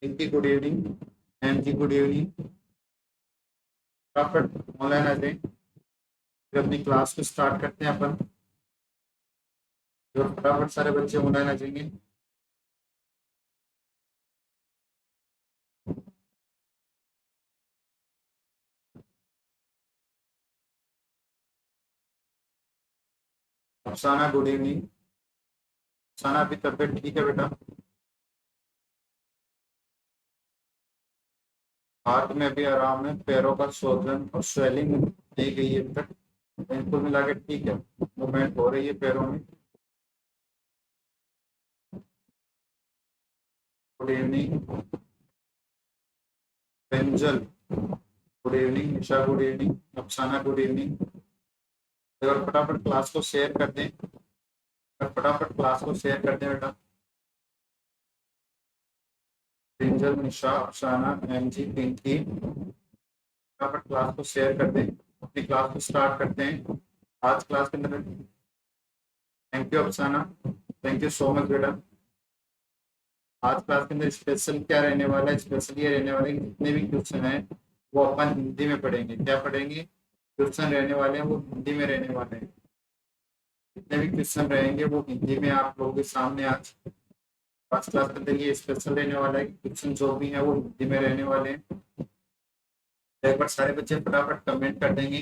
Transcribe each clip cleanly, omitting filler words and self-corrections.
इनकी good evening. M G good evening. फटाफट online आ जाए, फिर अपनी क्लास को स्टार्ट करते हैं अपन। जो फटाफट सारे बच्चे ऑनलाइन आ जाएंगे। अफसाना गुड इवनिंग। अफसाना अभी तबीयत ठीक है बेटा? हाथ में भी आराम है, पैरों का सोजन और स्वेलिंग नहीं गई है अभी तक, बिल्कुल मिला के ठीक है। मूवमेंट हो रही है पैरों में। गुड इवनिंग पेंजल। Good evening Nisha. Good evening Afsana. Good evening. और फटाफट क्लास को शेयर कर दें। और फटाफट क्लास को शेयर कर दें बेटा। पेंजल निशा अफसाना एम जी पिंकी, फटाफट क्लास को शेयर कर दें। अपनी क्लास को स्टार्ट करते हैं आज क्लास के अंदर। थैंक यू अफसाना, थैंक यू सो मच बेटा। आज क्लास के अंदर स्पेशल क्या रहने वाला है? स्पेशल ये रहने वाला है कि जितने भी क्वेश्चन हैं वो अपन हिंदी में पढ़ेंगे। क्या पढ़ेंगे? क्वेश्चन रहने वाले हैं वो हिंदी में रहने वाले हैं। जितने भी क्वेश्चन रहेंगे वो हिंदी में आप लोगों के सामने आज आज क्लास के अंदर ये स्पेशल रहने वाला है। क्वेश्चन जो भी है वो हिंदी में रहने वाले हैं। एक बार सारे बच्चे फटाफट कमेंट कर देंगे।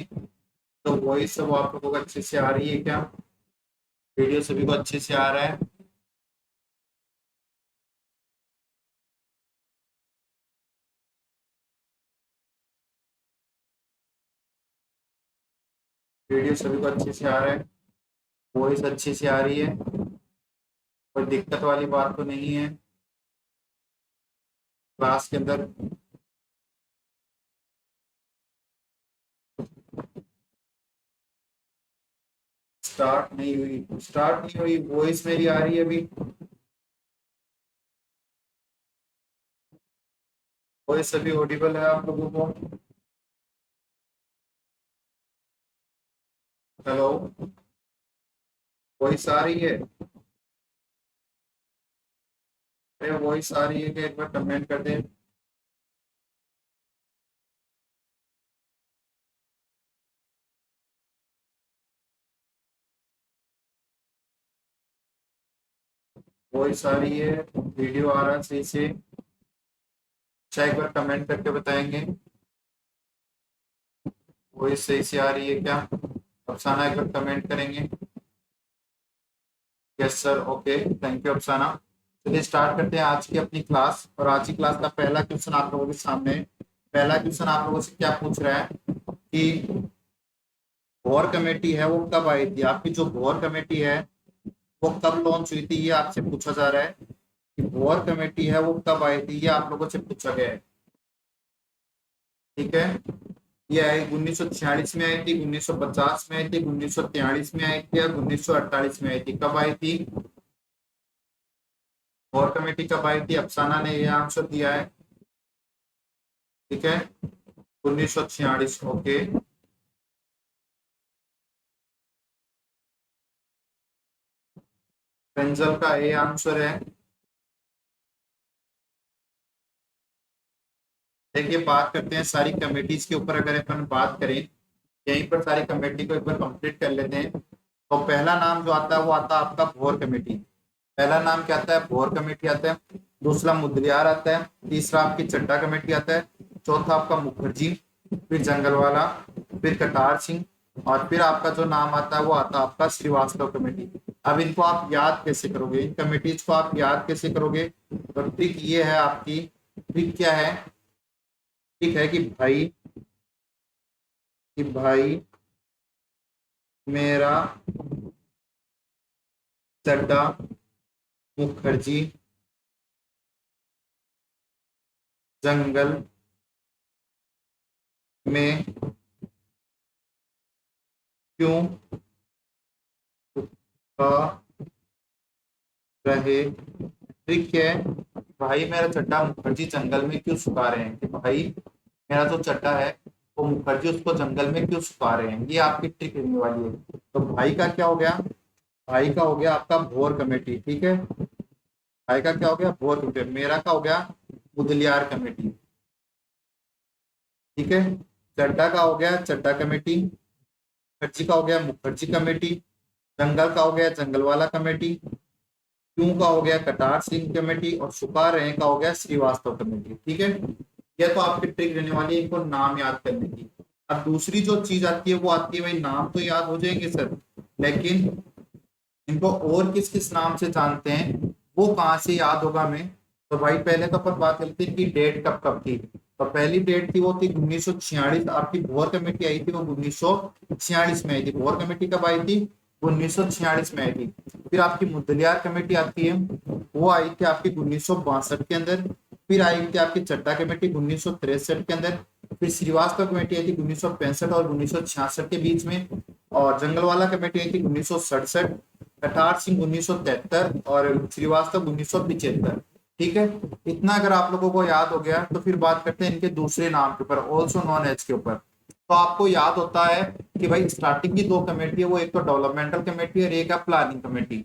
तो वही सब आप लोगों को अच्छे से आ रही है क्या? वीडियो सभी को अच्छे से आ रहा है? वीडियो सभी को अच्छे से आ रहा है? वॉइस अच्छे से आ रही है? कोई दिक्कत वाली बात तो नहीं है क्लास के अंदर? स्टार्ट नहीं हुई, स्टार्ट नहीं हुई, वॉइस मेरी आ रही है अभी? वॉइस अभी ऑडिबल है आप लोगों को? हेलो, वॉइस आ रही है? अरे वॉइस आ रही है कि एक बार कमेंट कर दें। वॉइस आ रही है, वीडियो आ रहा है सही से? अच्छा एक बार कमेंट करके बताएंगे वॉइस सही से आ रही है क्या? अफसाना एक बार कमेंट करेंगे। Yes sir, okay, thank you अफसाना। चलिए स्टार्ट करते हैं आज की अपनी क्लास। और आज की क्लास का पहला क्वेश्चन आप लोगों के सामने है। पहला क्वेश्चन आप लोगों से क्या पूछ रहा है कि वॉर कमेटी है वो कब आई थी? आपकी जो वॉर कमेटी है वो कब लॉन्च हुई थी, ये आपसे पूछा जा रहा है कि वॉर कमेटी है वो कब आई थी, ये आप लोगों से पूछा गया है। ठीक है, ये आई 1946 में आई थी, 1950 में आई थी, 1943 में आई थी, और 1948 में आई थी। कब आई थी वॉर कमेटी? कब आई थी? अफसाना ने ये आंसर दिया है। ठीक है, 1946। ओके, पेंजल का ए आंसर है। देखिए बात करते हैं सारी कमेटीज के ऊपर। अगर अपन बात करें यहीं पर सारी कमेटी को एक बार कंप्लीट कर लेते हैं। तो पहला नाम जो आता है वो आता है आपका भोर कमेटी। पहला नाम क्या आता है? भोर कमेटी आता है। दूसरा मुदलियार आता है। तीसरा आपकी चड्डा कमेटी आता है। चौथा आपका मुखर्जी, फिर जंगलवाला, फिर कटार सिंह, और फिर आपका जो नाम आता है वो आता है आपका श्रीवास्तव कमेटी। अब इनको आप याद कैसे करोगे? इन कमेटीज को आप याद कैसे करोगे? तो ट्रिक ये है आपकी। ट्रिक क्या है? ट्रिक है कि भाई मेरा चड्डा मुखर्जी जंगल में क्यों छुपा रहे? ट्रिक है, भाई मेरा चड्डा मुखर्जी जंगल में क्यों छुपा रहे हैं? कि भाई मेरा जो चड्डा है वो मुखर्जी उसको जंगल में क्यों छुपा रहे हैं, ये आपकी ट्रिक रहने वाली है। तो भाई का क्या हो गया? भाई का हो गया आपका भोर कमेटी। ठीक है, भाई का क्या हो गया, भोर कमेटी। मेरा का हो गया मुदलियार कमेटी। ठीक है। चड्डा का हो गया चड्डा कमेटी। मुखर्जी का हो गया मुखर्जी कमेटी। जंगल का हो गया जंगलवाला कमेटी। क्यों का हो गया कटार सिंह कमेटी। और सुखा रहे का हो गया श्रीवास्तव कमेटी। ठीक है। यह तो आपकी ट्रिक रहने वाली है इनको नाम याद करने की। अब दूसरी जो चीज आती है वो आती है भाई, नाम तो याद हो जाएंगे सर, लेकिन इनको और किस किस नाम से जानते हैं वो कहाँ से याद होगा हमें। तो भाई पहले तो अपन बात करते हैं कि डेट कब कब थी। तो पहली डेट थी वो थी 1946। आपकी भोर कमेटी आई थी वो 1946 में आई थी। भोर कमेटी कब आई थी, 1946 में आई थी। फिर आपकी मुदलियार कमेटी आती है, वो आई थी आपकी 1962 के अंदर। फिर आई थी आपकी चड्डा कमेटी 1963 के अंदर। फिर श्रीवास्तव कमेटी आई थी 1965 और 1966 के बीच में। और जंगलवाला कमेटी आई थी 1967। कटार सिंह 1973 और श्रीवास्तव 1975। ठीक है। इतना अगर आप लोगों को याद हो गया तो फिर बात करते हैं इनके दूसरे नाम के ऊपर, ऑल्सो नॉन एज के ऊपर। तो आपको याद होता है कि भाई स्टार्टिंग की दो कमेटी है, वो एक तो डेवलपमेंटल कमेटी और एक है प्लानिंग कमेटी।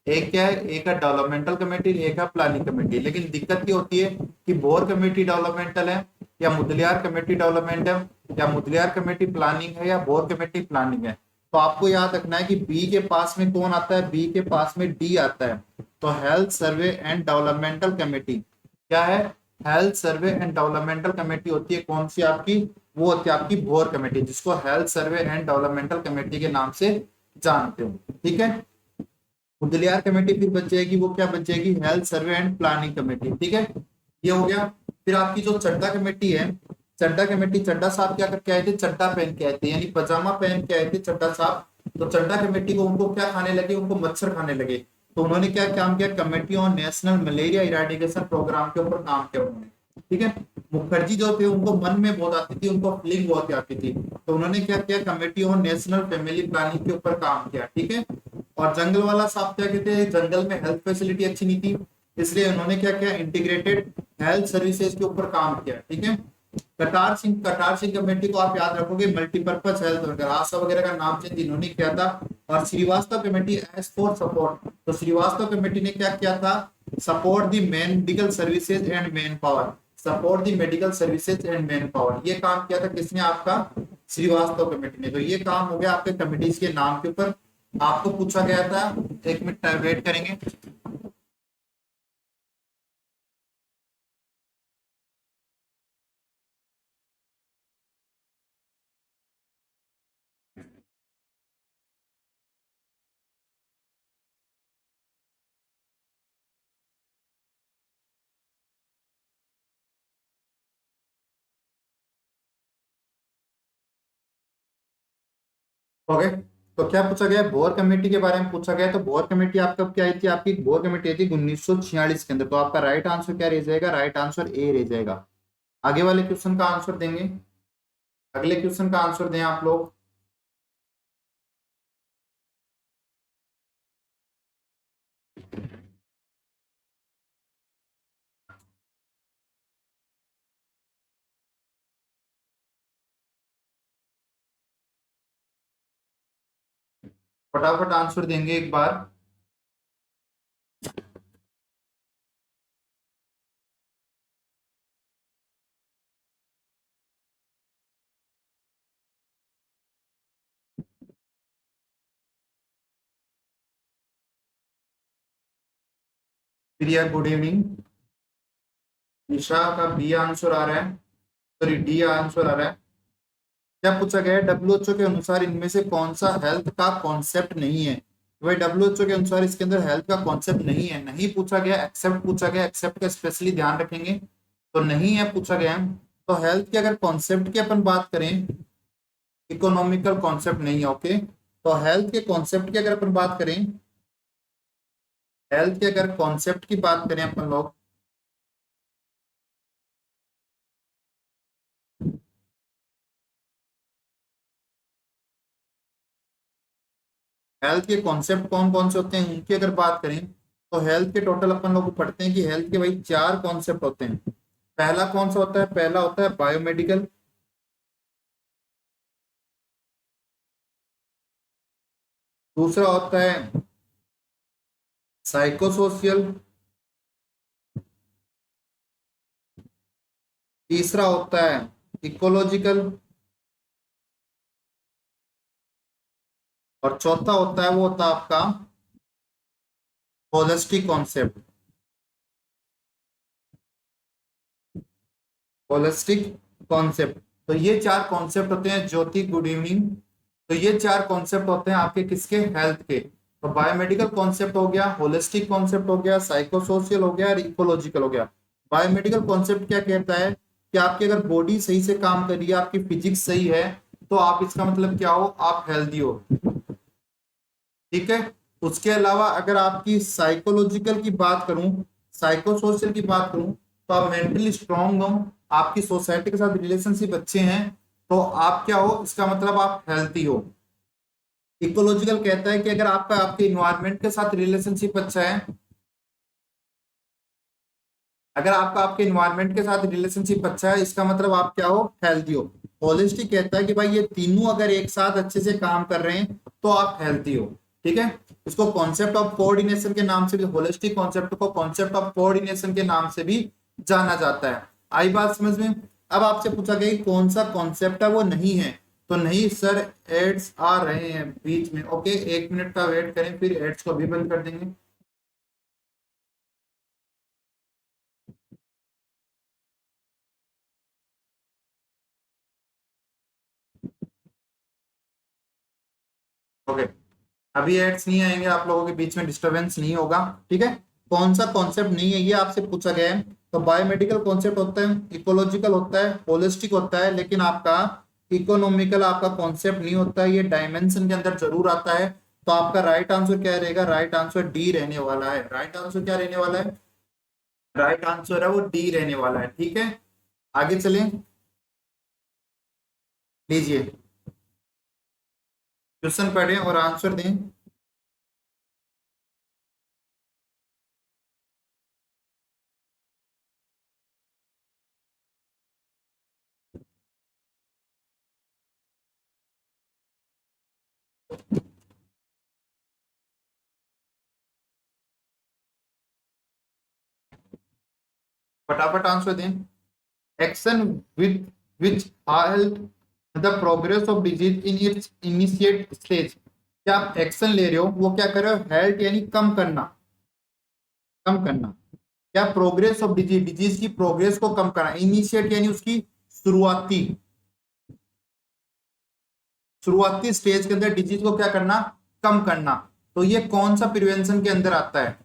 एक क्या है, एक है डेवलपमेंटल कमेटी, एक है प्लानिंग कमेटी। लेकिन दिक्कत ये होती है कि बोर कमेटी डेवलपमेंटल है या मुदलियार कमेटी डेवलपमेंट है या मुदलियार कमेटी प्लानिंग है या बोर कमेटी प्लानिंग है। तो आपको याद रखना है कि बी के पास में कौन आता है, बी के पास में डी आता है। तो health survey and developmental committee क्या है, health survey and developmental committee होती है कौन सी आपकी, वो होती है आपकी बोर कमेटी, जिसको health survey and developmental committee के नाम से जानते हो। ठीक है। मुदलियार कमेटी फिर बच जाएगी, वो क्या बच जाएगी, health survey and planning committee. ठीक है, ये हो गया। फिर आपकी जो चड्डा कमेटी है, चड्डा कमेटी, चड्डा साहब क्या करके आए थे, चड्डा पहन के आए थे, यानी पजामा पहन के आए थे चड्डा साहब। तो चड्डा कमेटी को उनको क्या खाने लगे, उनको मच्छर खाने लगे। तो उन्होंने क्या काम किया, committee on national malaria eradication programme के ऊपर काम किया उन्होंने। ठीक है। मुखर्जी जो थे उनको मन में बहुत आती थी, उनको फीलिंग बहुत आती थी, तो उन्होंने क्या किया, committee on national family planning के ऊपर काम किया। ठीक है। और जंगल वाला साहब क्या कहते हैं, जंगल में हेल्थ फैसिलिटी अच्छी नहीं थी, इसलिए उन्होंने क्या किया, इंटीग्रेटेड हेल्थ सर्विसेज के ऊपर काम किया। ठीक है। कटार सिंह कमेटी को आप याद रखोगे मल्टीपर्पज हेल्थ वगैरह, आशा वगैरह का नाम चेंज इन्होंने किया था। और Shrivastava committee as for support, तो श्रीवास्तव कमेटी ने क्या किया था, सपोर्ट दी medical services and man power, support दी medical services and man power, ये काम किया था किसने, आपका श्रीवास्तव कमेटी ने। तो ये काम हो गया आपके कमेटीज के नाम के ऊपर। आपको पूछा गया था, एक मिनट वेट करेंगे। ओके। तो क्या पूछा गया, बोर कमेटी के बारे में पूछा गया। तो बोर कमेटी आपका क्या आई थी, आपकी बोर कमेटी आई थी 1946 के अंदर। तो आपका राइट आंसर क्या रह जाएगा, राइट आंसर ए रह जाएगा। आगे वाले क्वेश्चन का आंसर देंगे, अगले क्वेश्चन का आंसर दें आप लोग। फटाफट आंसर देंगे एक बार। प्रिया गुड इवनिंग। निशा का बी आंसर आ रहा है, सॉरी डी आंसर आ रहा है। क्या पूछा गया है, डब्ल्यूएचओ के अनुसार इनमें से कौन सा हेल्थ का कॉन्सेप्ट नहीं है। तो भाई डब्ल्यूएचओ के अनुसार इसके अंदर हेल्थ का कॉन्सेप्ट नहीं है, नहीं पूछा गया, एक्सेप्ट पूछा गया। एक्सेप्ट का स्पेशली ध्यान रखेंगे, तो नहीं है पूछा गया है। तो हेल्थ के अगर कॉन्सेप्ट की अपन बात करें, इकोनॉमिकल कॉन्सेप्ट नहीं है। ओके। तो हेल्थ के कॉन्सेप्ट की अगर अपन बात करें, हेल्थ के अगर कॉन्सेप्ट की बात करें अपन लोग, हेल्थ के कॉन्सेप्ट कौन कौन से होते हैं उनकी अगर बात करें, तो हेल्थ के टोटल अपन लोग पढ़ते हैं कि हेल्थ के भाई चार कॉन्सेप्ट होते हैं। पहला कौन सा होता है, पहला होता है बायोमेडिकल। दूसरा होता है साइकोसोशियल। तीसरा होता है इकोलॉजिकल, और चौथा होता है वो होता है आपका होलिस्टिक कॉन्सेप्ट। होलिस्टिक कॉन्सेप्ट, तो ये चार कॉन्सेप्ट होते हैं। ज्योति गुड इवनिंग। तो ये चार कॉन्सेप्ट होते हैं आपके किसके, हेल्थ के। तो बायोमेडिकल कॉन्सेप्ट हो गया, होलिस्टिक कॉन्सेप्ट हो गया, साइकोसोशियल हो गया और इकोलॉजिकल हो गया। बायोमेडिकल कॉन्सेप्ट क्या कहता है कि आपकी अगर बॉडी सही से काम कर रही है, आपकी फिजिक्स सही है, तो आप, इसका मतलब क्या हो, आप हेल्दी हो। ठीक है। उसके अलावा अगर आपकी साइकोलॉजिकल की बात करूं, साइकोसोशल की बात करूं, तो आप मेंटली स्ट्रांग हो, आपकी सोसाइटी के साथ रिलेशनशिप अच्छे हैं, तो आप क्या हो, इसका मतलब आप हेल्थी हो। इकोलॉजिकल कहता है कि अगर आपका आपके इन्वायरमेंट के साथ रिलेशनशिप अच्छा है, अगर आपका आपके इन्वायरमेंट के साथ रिलेशनशिप अच्छा है, इसका मतलब आप क्या हो, हेल्थी हो। होलिस्टिक कहता है कि भाई ये तीनों अगर एक साथ अच्छे से काम कर रहे हैं तो आप हेल्थी हो। ठीक है। इसको कॉन्सेप्ट ऑफ कोऑर्डिनेशन के नाम से भी, होलिस्टिक कॉन्सेप्ट को कॉन्सेप्ट ऑफ कोऑर्डिनेशन के नाम से भी जाना जाता है। आई बात समझ में। अब आपसे पूछा गया कि कौन सा कॉन्सेप्ट है वो नहीं है, तो नहीं सर, एड्स आ रहे हैं बीच में। ओके, 1 मिनट का वेट करें, फिर एड्स को भी बंद कर देंगे। ओके, अभी एड्स नहीं आएंगे, आप लोगों के बीच में डिस्टरबेंस नहीं होगा। ठीक है। कौन सा कॉन्सेप्ट नहीं है ये आपसे पूछा गया है। तो बायोमेडिकल कॉन्सेप्ट होता है, इकोलॉजिकल होता है, होलिस्टिक होता है, लेकिन आपका इकोनॉमिकल आपका कॉन्सेप्ट नहीं होता है, ये डायमेंशन के अंदर जरूर आता है। तो आपका राइट आंसर क्या रहेगा, राइट आंसर डी रहने वाला है। राइट आंसर क्या रहने वाला है, राइट आंसर है वो डी रहने वाला है। ठीक है, आगे चलें, लीजिए क्वेश्चन पढ़ें और आंसर दें। फटाफट आंसर दें। Action with which help the progress of disease in its initiate stage. क्या आप एक्शन ले रहे हो, वो क्या कर रहे हो, हेल्प यानी कम करना, कम करना। क्या प्रोग्रेस ऑफ डिजीज, डिजीज की प्रोग्रेस को कम करना, इनिशिएट यानी उसकी शुरुआती, शुरुआती स्टेज के अंदर डिजीज को क्या करना, कम करना। तो ये कौन सा प्रिवेंशन के अंदर आता है,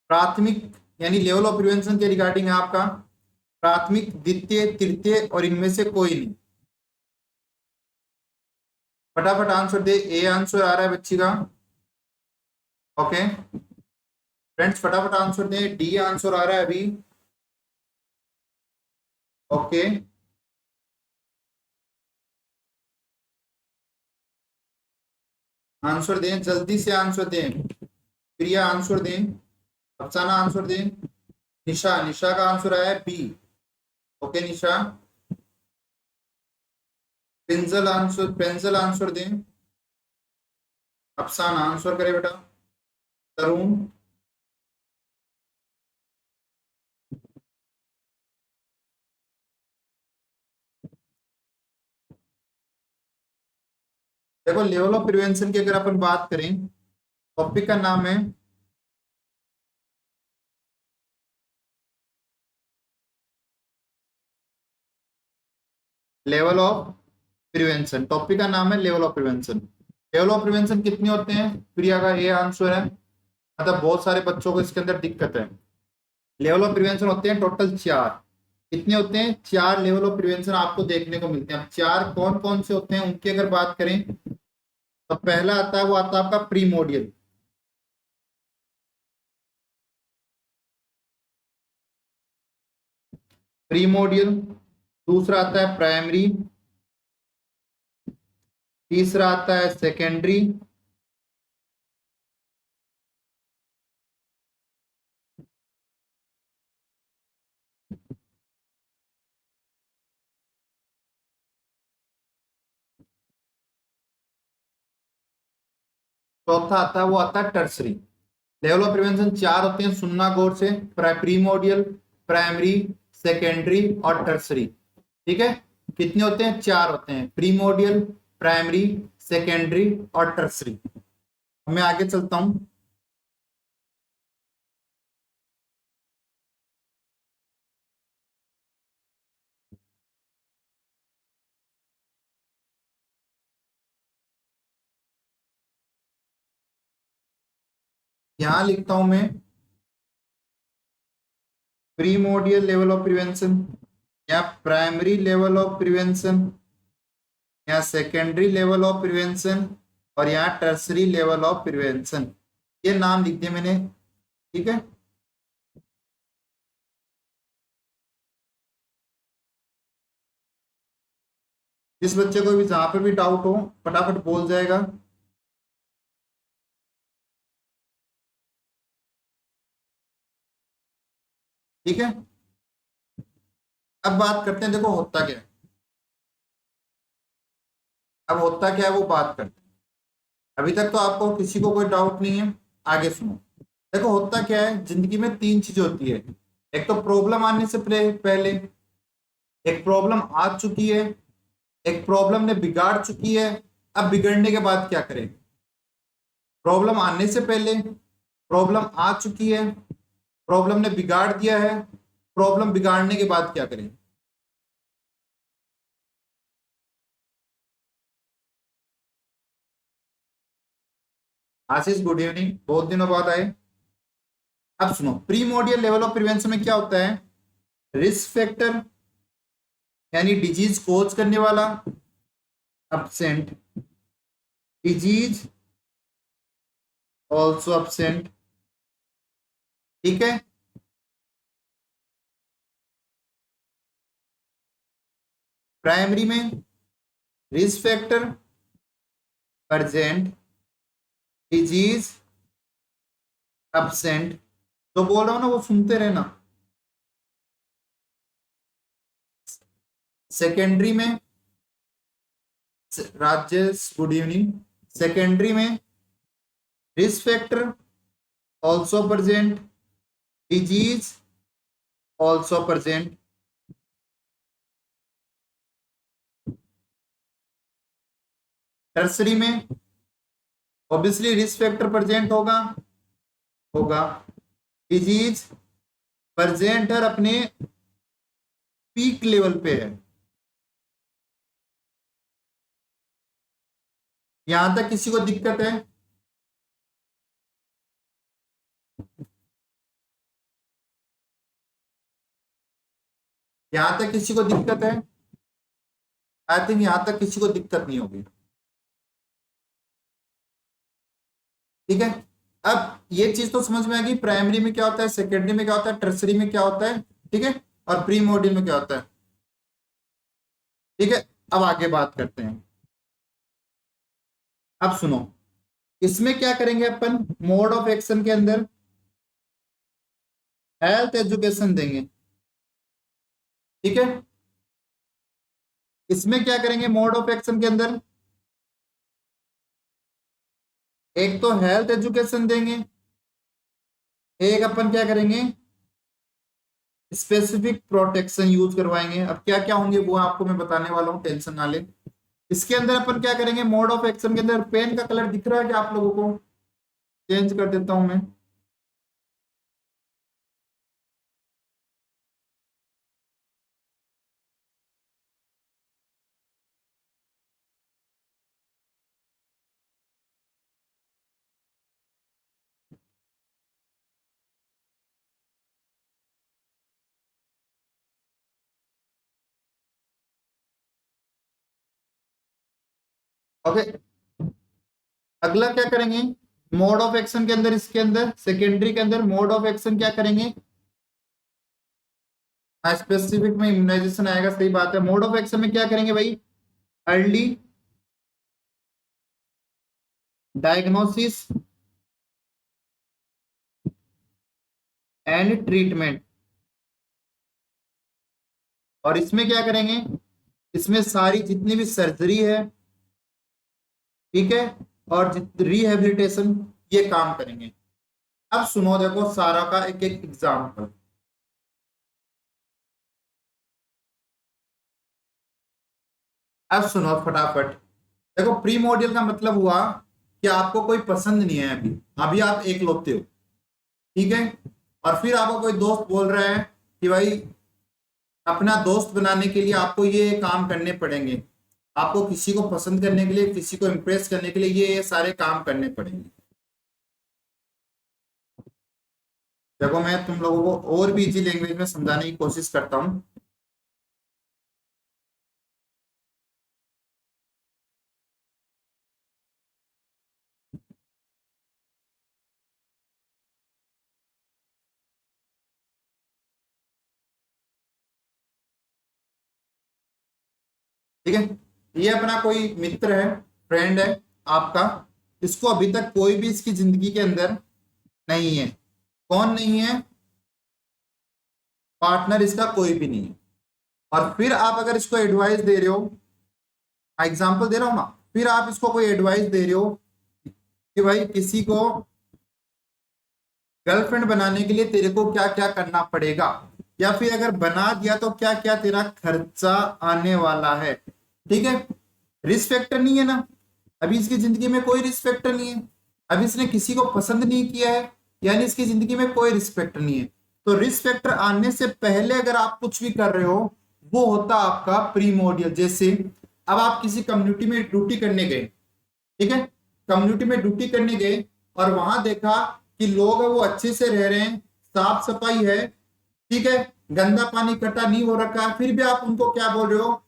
प्राथमिक यानी लेवल ऑफ प्रिवेंशन के रिगार्डिंग है आपका, प्राथमिक, द्वितीय, तृतीय और इनमें से कोई नहीं। फटाफट आंसर दे, ए आंसर आ रहा है बच्ची का। ओके फ्रेंड्स, फटाफट आंसर दें, डी आंसर आ रहा है अभी। ओके, आंसर दें, जल्दी से आंसर दें। प्रिया आंसर दें, अफसाना आंसर दें, निशा, निशा का आंसर आया है बी। ओके निशा। पेंजल आंसर, पेंजल आंसर दें। अफसाना आंसर करे बेटा। तरुण, देखो लेवल ऑफ प्रिवेंशन की अगर अपन बात करें, टॉपिक का नाम है लेवल ऑफ प्रिवेंशन, टॉपिक का नाम है level of prevention. Level of prevention कितने होते हैं, प्रिया का ये आंसर है। मतलब बहुत सारे बच्चों को इसके अंदर दिक्कत है। लेवल ऑफ प्रिवेंशन होते हैं टोटल चार। कितने होते हैं, चार लेवल ऑफ प्रिवेंशन आपको देखने को मिलते हैं। अब चार कौन कौन से होते हैं उनकी अगर बात करें, तो पहला आता है वो आता है आपका प्रीमोडियल। प्रीमोडियल, दूसरा आता है प्राइमरी, तीसरा आता है सेकेंडरी, चौथा आता है वो आता है टर्सरी। लेवल ऑफ प्रिवेंशन 4 होते हैं, सुनना गौर से, प्रीमोडियल, प्राइमरी, सेकेंडरी और टर्सरी। ठीक है, कितने होते हैं? 4 होते हैं, प्रीमोडियल, प्राइमरी, सेकेंडरी और टर्सरी। मैं आगे चलता हूं। यहां लिखता हूं मैं प्रीमोडियल लेवल ऑफ प्रिवेंशन, या प्राइमरी लेवल ऑफ प्रिवेंशन, या सेकेंडरी लेवल ऑफ प्रिवेंशन, और यहाँ टर्सरी लेवल ऑफ प्रिवेंशन। ये नाम लिख दिए मैंने। ठीक है, जिस बच्चे को भी जहां पे भी डाउट हो फटाफट बोल जाएगा। ठीक है, अब बात करते हैं, देखो होता क्या है। अब होता क्या है वो बात करते हैं। अभी तक तो आपको किसी को कोई डाउट नहीं है, आगे सुनो। देखो होता क्या है, जिंदगी में 3 चीजें होती है। एक तो प्रॉब्लम आने से पहले, एक प्रॉब्लम आ चुकी है, एक प्रॉब्लम ने बिगाड़ चुकी है, अब बिगड़ने के बाद क्या करें। प्रॉब्लम आने से पहले, प्रॉब्लम आ चुकी है, प्रॉब्लम ने बिगाड़ दिया है, प्रॉब्लम बिगाड़ने के बाद क्या करें। आशीष गुड इवनिंग, बहुत दिनों बाद आए। अब सुनो, प्रीमोडियल लेवल ऑफ प्रिवेंशन में क्या होता है? रिस्क फैक्टर यानी डिजीज कोज करने वाला absent, डिजीज ऑल्सो absent। ठीक है, प्राइमरी में risk factor present, disease absent। तो बोल रहा हूं ना, वो सुनते रहना। सेकेंडरी में, राजेश गुड इवनिंग, सेकेंडरी में risk factor also present, disease also present. Tertiary में ऑब्वियसली रिस्क फैक्टर प्रेजेंट होगा होगा डिजीज प्रेजेंट और अपने पीक लेवल पे है। यहां तक किसी को दिक्कत है? यहां तक किसी को दिक्कत है? आई थिंक यहां तक किसी को दिक्कत नहीं होगी। ठीक है, अब ये चीज तो समझ में आ गई, प्राइमरी में क्या होता है, सेकेंडरी में क्या होता है, टर्सरी में क्या होता है। ठीक है, और प्री मॉड्यूल में क्या होता है। ठीक है, अब आगे बात करते हैं। अब सुनो, इसमें क्या करेंगे अपन, मोड ऑफ एक्शन के अंदर हेल्थ एजुकेशन देंगे। ठीक है, इसमें क्या करेंगे मोड ऑफ एक्शन के अंदर, एक तो हेल्थ एजुकेशन देंगे, एक अपन क्या करेंगे स्पेसिफिक प्रोटेक्शन यूज करवाएंगे। अब क्या क्या होंगे वो आपको मैं बताने वाला हूँ, टेंशन ना ले। इसके अंदर अपन क्या करेंगे, मोड ऑफ एक्शन के अंदर पेन का कलर दिख रहा है क्या आप लोगों को? चेंज कर देता हूं मैं। ओके, अगला क्या करेंगे, मोड ऑफ एक्शन के अंदर, इसके अंदर सेकेंडरी के अंदर मोड ऑफ एक्शन क्या करेंगे, हाँ स्पेसिफिक में इम्यूनाइजेशन आएगा, सही बात है। मोड ऑफ एक्शन में क्या करेंगे भाई, अर्ली डायग्नोसिस एंड ट्रीटमेंट। और इसमें क्या करेंगे, इसमें सारी जितनी भी सर्जरी है, ठीक है, और रिहेबिलिटेशन, ये काम करेंगे। अब सुनो, देखो सारा का एक एक एग्जाम्पल। अब सुनो फटाफट। देखो प्री मॉड्यूल का मतलब हुआ कि आपको कोई पसंद नहीं है, अभी अभी आप एकलौते हो, ठीक है। और फिर आपको कोई दोस्त बोल रहा है कि भाई अपना दोस्त बनाने के लिए आपको ये काम करने पड़ेंगे, आपको किसी को पसंद करने के लिए, किसी को इम्प्रेस करने के लिए ये सारे काम करने पड़ेंगे। देखो मैं तुम लोगों को और भी इजी लैंग्वेज में समझाने की कोशिश करता हूँ। ठीक है, ये अपना कोई मित्र है, फ्रेंड है आपका, इसको अभी तक कोई भी इसकी जिंदगी के अंदर नहीं है। कौन नहीं है? पार्टनर इसका कोई भी नहीं है। और फिर आप अगर इसको एडवाइस दे रहे हो, एग्जाम्पल दे रहा हूं ना, फिर आप इसको कोई एडवाइस दे रहे हो कि भाई किसी को गर्लफ्रेंड बनाने के लिए तेरे को क्या क्या करना पड़ेगा, या फिर अगर बना दिया तो क्या क्या तेरा खर्चा आने वाला है। ठीक है, रिस्क फैक्टर नहीं है ना, अभी इसकी जिंदगी में कोई रिस्क फैक्टर नहीं है, अभी इसने किसी को पसंद नहीं किया है, यानी इसकी जिंदगी में कोई रिस्क फैक्टर नहीं है। तो रिस्क फैक्टर आने से पहले अगर आप कुछ भी कर रहे हो, वो होता आपका प्रीमोडियल। जैसे अब आप किसी कम्युनिटी में ड्यूटी करने गए, ठीक है, कम्युनिटी में ड्यूटी करने गए और वहां देखा कि लोग हैं वो अच्छे से रह रहे हैं, साफ सफाई है, ठीक है, गंदा पानी इकट्ठा नहीं हो रखा है, फिर भी आप उनको क्या बोल रहे हो?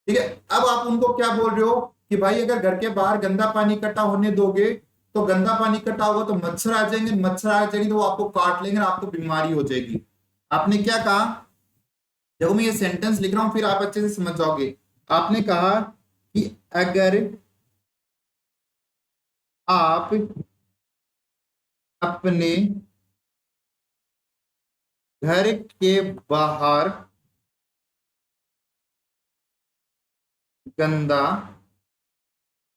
ठीक है, अब आप उनको क्या बोल रहे हो कि भाई अगर घर के बाहर गंदा पानी इकट्ठा होने दोगे तो गंदा पानी इकट्ठा होगा तो मच्छर आ जाएंगे, मच्छर आ जाएंगे तो वो आपको काट लेंगे और आपको बीमारी हो जाएगी। आपने क्या कहा? देखो मैं ये सेंटेंस लिख रहा हूं, फिर आप अच्छे से समझ जाओगे। आपने कहा कि अगर आप अपने घर के बाहर गंदा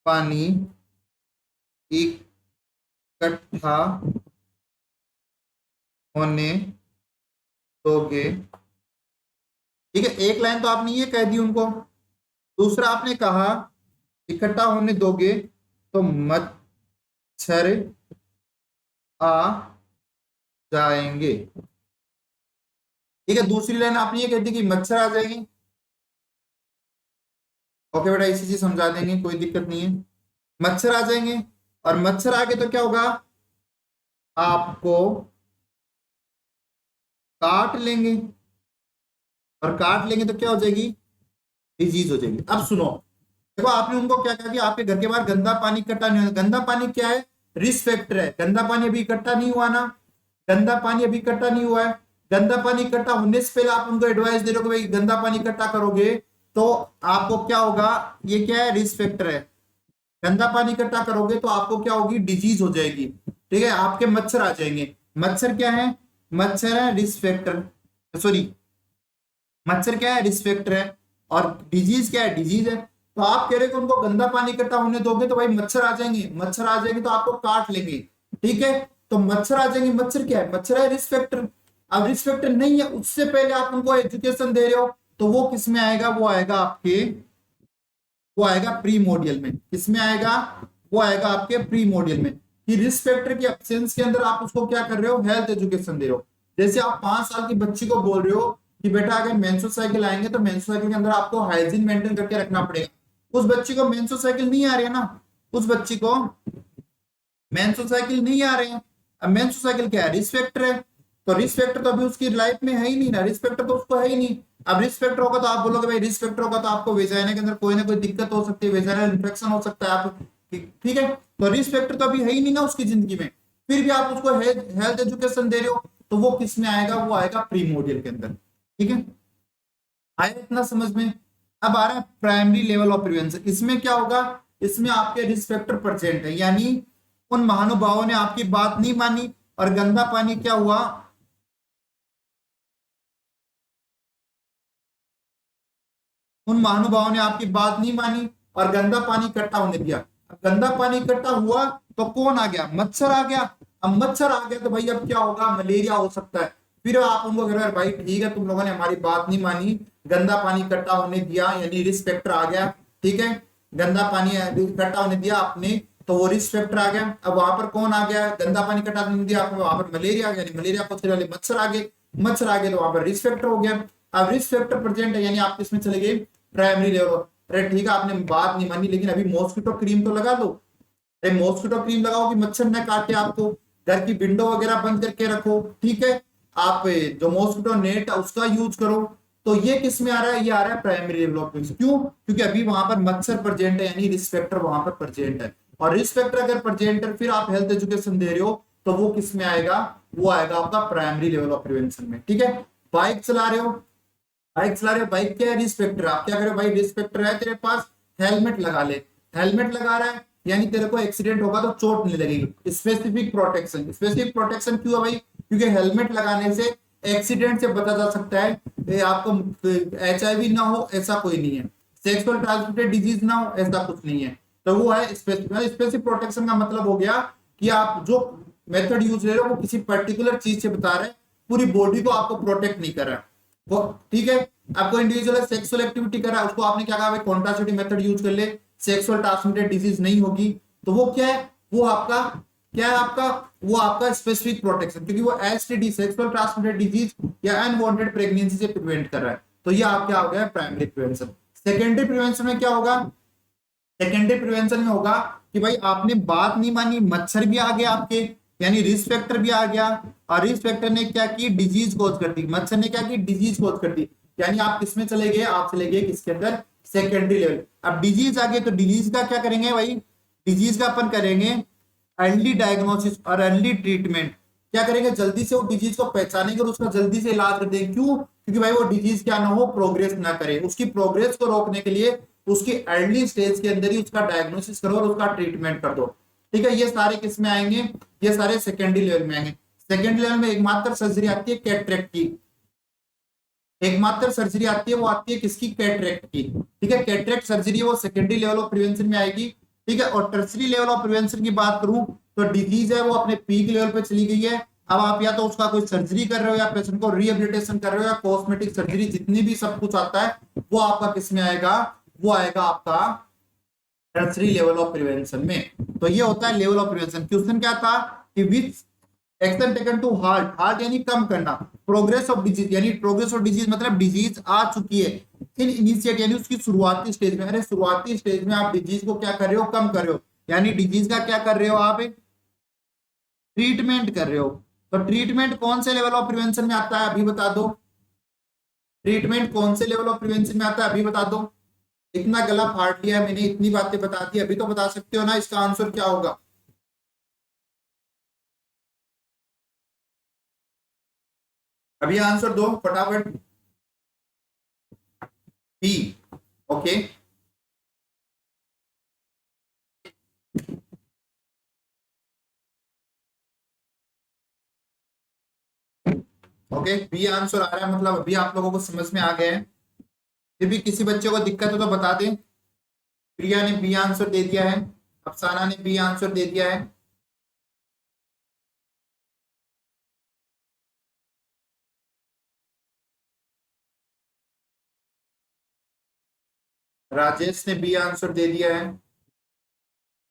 पानी इकट्ठा होने दोगे, ठीक है, एक लाइन तो आपने ये कह दी उनको। दूसरा आपने कहा इकट्ठा होने दोगे तो मच्छर आ जाएंगे, ठीक है। दूसरी लाइन आपने ये कह दी कि मच्छर आ जाएंगे। ओके बेटा, इसी चीज समझा देंगे, कोई दिक्कत नहीं है। मच्छर आ जाएंगे और मच्छर आगे तो क्या होगा? आपको काट लेंगे, और काट लेंगे तो क्या हो जाएगी? डिजीज हो जाएगी। अब सुनो, देखो आपने उनको क्या कहा कि आपके घर के बाहर गंदा पानी इकट्ठा नहीं होगा। गंदा पानी क्या है? रिस्क फैक्टर है। गंदा पानी अभी इकट्ठा नहीं हुआ ना, गंदा पानी अभी इकट्ठा नहीं हुआ है। गंदा पानी इकट्ठा होने से पहले आप उनको एडवाइस दे रहे हो कि भाई गंदा पानी इकट्ठा करोगे तो आपको क्या होगा? ये क्या है? रिस्क फैक्टर है। गंदा पानी इकट्ठा करोगे तो आपको क्या होगी? डिजीज हो जाएगी, ठीक है, आपके मच्छर आ जाएंगे। मच्छर क्या है? मच्छर है रिस्क फैक्टर, सॉरी, मच्छर क्या है? रिस्क फैक्टर है। और डिजीज क्या है? डिजीज है। तो आप कह रहे हो कि उनको गंदा पानी इकट्ठा होने दोगे तो भाई मच्छर आ जाएंगे, मच्छर आ जाएंगे तो आपको काट लेंगे, ठीक है। तो मच्छर आ जाएंगे, मच्छर क्या है? मच्छर है रिस्क फैक्टर। अब रिस्क फैक्टर नहीं है, उससे पहले आप उनको एजुकेशन दे रहे हो, तो वो किस में आएगा? वो आएगा आपके, वो आएगा प्री मॉड्यूल में। किसमें आएगा? वो आएगा आपके प्री मॉड्यूल में। कि रिस्क फैक्टर की एब्सेंस के अंदर आप उसको क्या कर रहे हो? हेल्थ एजुकेशन दे रहे हो। जैसे आप 5 साल की बच्ची को बोल रहे हो कि बेटा अगर मेंस्ट्रुअल साइकिल आएंगे तो मेंस्ट्रुअल साइकिल के अंदर आपको हाइजीन मेंटेन करके रखना पड़ेगा। उस बच्ची को मेंस्ट्रुअल साइकिल नहीं आ रही है ना, उस बच्ची को मेंस्ट्रुअल साइकिल नहीं आ रहे हैं। अब मेंस्ट्रुअल साइकिल क्या है? रिस्क फैक्टर है। तो रिस्क फैक्टर तो अभी उसकी लाइफ में है ही नहीं ना, रिस्क फैक्टर तो उसको है ही नहीं। अब रिस्क फैक्टर होगा तो आप बोलोगे भाई रिस्क फैक्टर होगा तो आपको वेजाइना के अंदर कोई ना कोई दिक्कत हो सकती है, वेजाइनल इन्फेक्शन हो सकता है, आप ठीक है। तो रिस्क फैक्टर तो अभी है ही नहीं ना उसकी जिंदगी में, फिर भी आप उसको हेल्थ एजुकेशन दे रहे हो, तो वो किस में आएगा? वो आएगा प्रीमोडियल के अंदर, ठीक है। आया इतना समझ में? अब आ रहा है प्राइमरी लेवल ऑफ प्रिवेंशन। इसमें क्या होगा? इसमें आपके रिस्क फैक्टर प्रेजेंट है, यानी उन महानुभावों ने आपकी बात नहीं मानी और गंदा पानी क्या हुआ? उन महानुभावों ने आपकी बात नहीं मानी और गंदा पानी इकट्ठा होने दिया। अब गंदा पानी इकट्ठा हुआ तो कौन आ गया? मच्छर आ गया। अब मच्छर आ गया तो भाई अब क्या होगा? मलेरिया हो सकता है। फिर आप उनको कह रहे हो भाई ठीक है, तुम लोगों ने हमारी बात नहीं मानी, गंदा पानी इकट्ठा होने दिया, यानी रिस्क फैक्टर आ गया। ठीक है, गंदा पानी इकट्ठा होने दिया आपने तो वो रिस्क फैक्टर आ गया। अब वहां पर कौन आ गया? गंदा पानी इकट्ठा होने दिया आपने, वहां पर मलेरिया आ गया, यानी मलेरिया को वाले मच्छर आ गए। मच्छर आ गए तो वहां पर रिस्क फैक्टर हो गया। अब रिस्क फैक्टर प्रेजेंट है, यानी आप इसमें चले गए प्राइमरी लेवल। अरे ठीक है, आपने बात नहीं मानी, लेकिन अभी मॉस्किटो क्रीम तो लगा दो। अरे मॉस्किटो क्रीम लगाओ कि मच्छर न काटे आपको। घर की विंडो वगैरह बंद करके रखो। ठीक है, आप जो मॉस्किटो नेट है उसका यूज करो। तो ये किस में आ रहा है? ये आ रहा है प्राइमरी लेवल ऑफ प्रिवेंशन। क्यों? क्योंकि अभी वहां पर मच्छर प्रेजेंट है, यानी रिस्क फैक्टर वहां पर प्रेजेंट है। और रिस्क फैक्टर अगर प्रेजेंट है, फिर आप हेल्थ एजुकेशन दे रहे हो तो वो किस में आएगा? वो आएगा आपका प्राइमरी लेवल ऑफ प्रिवेंशन में। ठीक है, बाइक चला रहे हो, बाइक चला रहे हो, बाइक क्या है? Risk factor. आप क्या करो भाई, रिस्क फैक्टर है तेरे पास, हेलमेट लगा ले। हेलमेट लगा रहा है यानी तेरे को एक्सीडेंट होगा तो चोट नहीं लगेगी। Specific protection. स्पेसिफिक प्रोटेक्शन क्यों है भाई? क्योंकि हेलमेट लगाने से एक्सीडेंट से बचा जा सकता है। आपको HIV ना हो ऐसा कोई नहीं है, सेक्सुअल ट्रांसमिटेड डिजीज ना हो ऐसा कुछ नहीं है। तो वो है स्पेसिफिक प्रोटेक्शन। का मतलब हो गया कि आप जो मेथड यूज ले रहे हो वो किसी पर्टिकुलर चीज से बता रहे हैं, पूरी बॉडी को आपको प्रोटेक्ट नहीं कर रहा है वो। ठीक है, आपको इंडिविजुअल सेक्सुअल एक्टिविटी कर रहा है, उसको आपने क्या कहा भाई? कॉन्ट्रासेप्टिव मेथड यूज कर ले, सेक्सुअल ट्रांसमिटेड डिजीज नहीं होगी। तो वो क्या है? वो आपका क्या है? आपका वो आपका स्पेसिफिक प्रोटेक्शन, क्योंकि वो STD सेक्सुअल ट्रांसमिटेड डिजीज या अनवांटेड प्रेगनेंसी से प्रिवेंट कर रहा है। तो ये आप क्या हो गया? Primary prevention. सेकेंडरी प्रिवेंशन में क्या होगा? सेकेंडरी प्रिवेंशन में होगा कि भाई आपने बात नहीं मानी, मच्छर भी आ गया आपके, यानी रिस्क फैक्टर भी आ गया। और रिस्क फैक्टर ने क्या की? डिजीज कोज कर दी। मच्छर ने क्या की? डिजीज कोज कर दी। यानी आप किसमें चले गए? आप चले गए किसके अंदर? Secondary level. अब डिजीज आ गए तो डिजीज का क्या करेंगे भाई? डिजीज का अपन करेंगे अर्ली डायग्नोसिस और अर्ली ट्रीटमेंट। क्या करेंगे? जल्दी से वो डिजीज को पहचानेंगे और उसका जल्दी से इलाज कर देंगे। क्यों? क्योंकि भाई वो डिजीज क्या ना हो? प्रोग्रेस ना करे। उसकी प्रोग्रेस को रोकने के लिए उसकी अर्ली स्टेज के अंदर ही उसका डायग्नोसिस करो और उसका ट्रीटमेंट कर दो। ठीक है, ये सारे किस में आएंगे? ये सारे सेकेंडरी लेवल में आएंगे। सेकेंडरी लेवल में एकमात्र सर्जरी आती है कैटरेक्ट की। एकमात्र सर्जरी आती है, वो आती है किसकी? कैटरेक्ट की। ठीक है, कैटरेक्ट सर्जरी वो सेकेंडरी लेवल ऑफ प्रिवेंशन में आएगी। ठीक है, और टर्सरी लेवल ऑफ प्रिवेंशन की बात करूं तो डिजीज है वो अपने पीक लेवल पे चली गई है। अब आप या तो उसका कोई सर्जरी कर रहे हो, या पेशेंट को रिहेबिलिटेशन कर रहे हो, या कॉस्मेटिक सर्जरी, जितनी भी सब कुछ आता है वो आपका किस में आएगा? वो आएगा आपका टर्सरी लेवल ऑफ प्रिवेंशन में। तो ये होता है लेवल ऑफ प्रिवेंशन। क्वेश्चन क्या था कि which action taken to heart, heart यानी कम करना, प्रोग्रेस ऑफ डिजीज, यानी प्रोग्रेस ऑफ डिजीज मतलब डिजीज आ चुकी है इन इनिशिएट, यानी उसकी शुरुआती स्टेज में। अरे शुरुआती स्टेज में आप डिजीज को क्या कर रहे हो? कम कर रहे हो, यानी डिजीज का क्या कर रहे हो? आप ट्रीटमेंट कर रहे हो। तो ट्रीटमेंट कौन से लेवल ऑफ प्रिवेंशन में आता है? अभी बता दो। ट्रीटमेंट कौन से लेवल ऑफ प्रिवेंशन में आता है? अभी बता दो। इतना गला फाड़ लिया मैंने, इतनी बातें बता दी, अभी तो बता सकते हो ना इसका आंसर क्या होगा? अभी आंसर दो फटाफट। B. Okay, okay, B answer आ रहा है, मतलब अभी आप लोगों को समझ में आ गया है। फिर भी किसी बच्चे को दिक्कत हो तो बता दें। प्रिया ने बी आंसर दे दिया है, अफसाना ने बी आंसर दे दिया है, राजेश ने बी आंसर दे दिया है।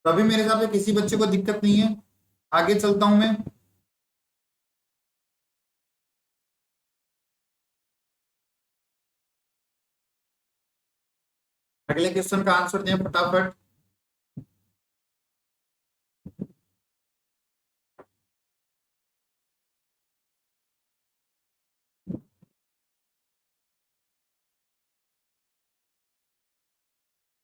तो अभी मेरे हिसाब से किसी बच्चे को दिक्कत नहीं है, आगे चलता हूं मैं। अगले क्वेश्चन का आंसर दें फटाफट।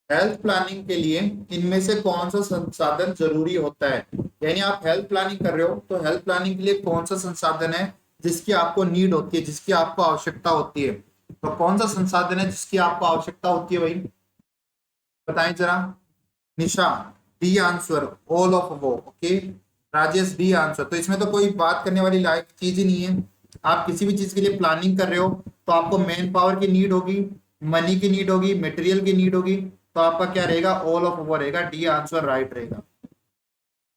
हेल्थ प्लानिंग के लिए इनमें से कौन सा संसाधन जरूरी होता है? यानी आप हेल्थ प्लानिंग कर रहे हो तो हेल्थ प्लानिंग के लिए कौन सा संसाधन है जिसकी आपको नीड होती है, जिसकी आपको आवश्यकता होती है? तो कौन सा संसाधन है जिसकी आपको आवश्यकता होती है भाई? बताएं जरा। निशा डी आंसर, ऑल ऑफ वो। Okay, Rajesh D answer. तो इसमें तो कोई बात करने वाली लायक चीज ही नहीं है। आप किसी भी चीज के लिए प्लानिंग कर रहे हो तो आपको मैन पावर की नीड होगी, मनी की नीड होगी, मटेरियल की नीड होगी, तो आपका क्या रहेगा, ऑल ऑफ ओवर रहेगा, डी आंसर राइट रहेगा।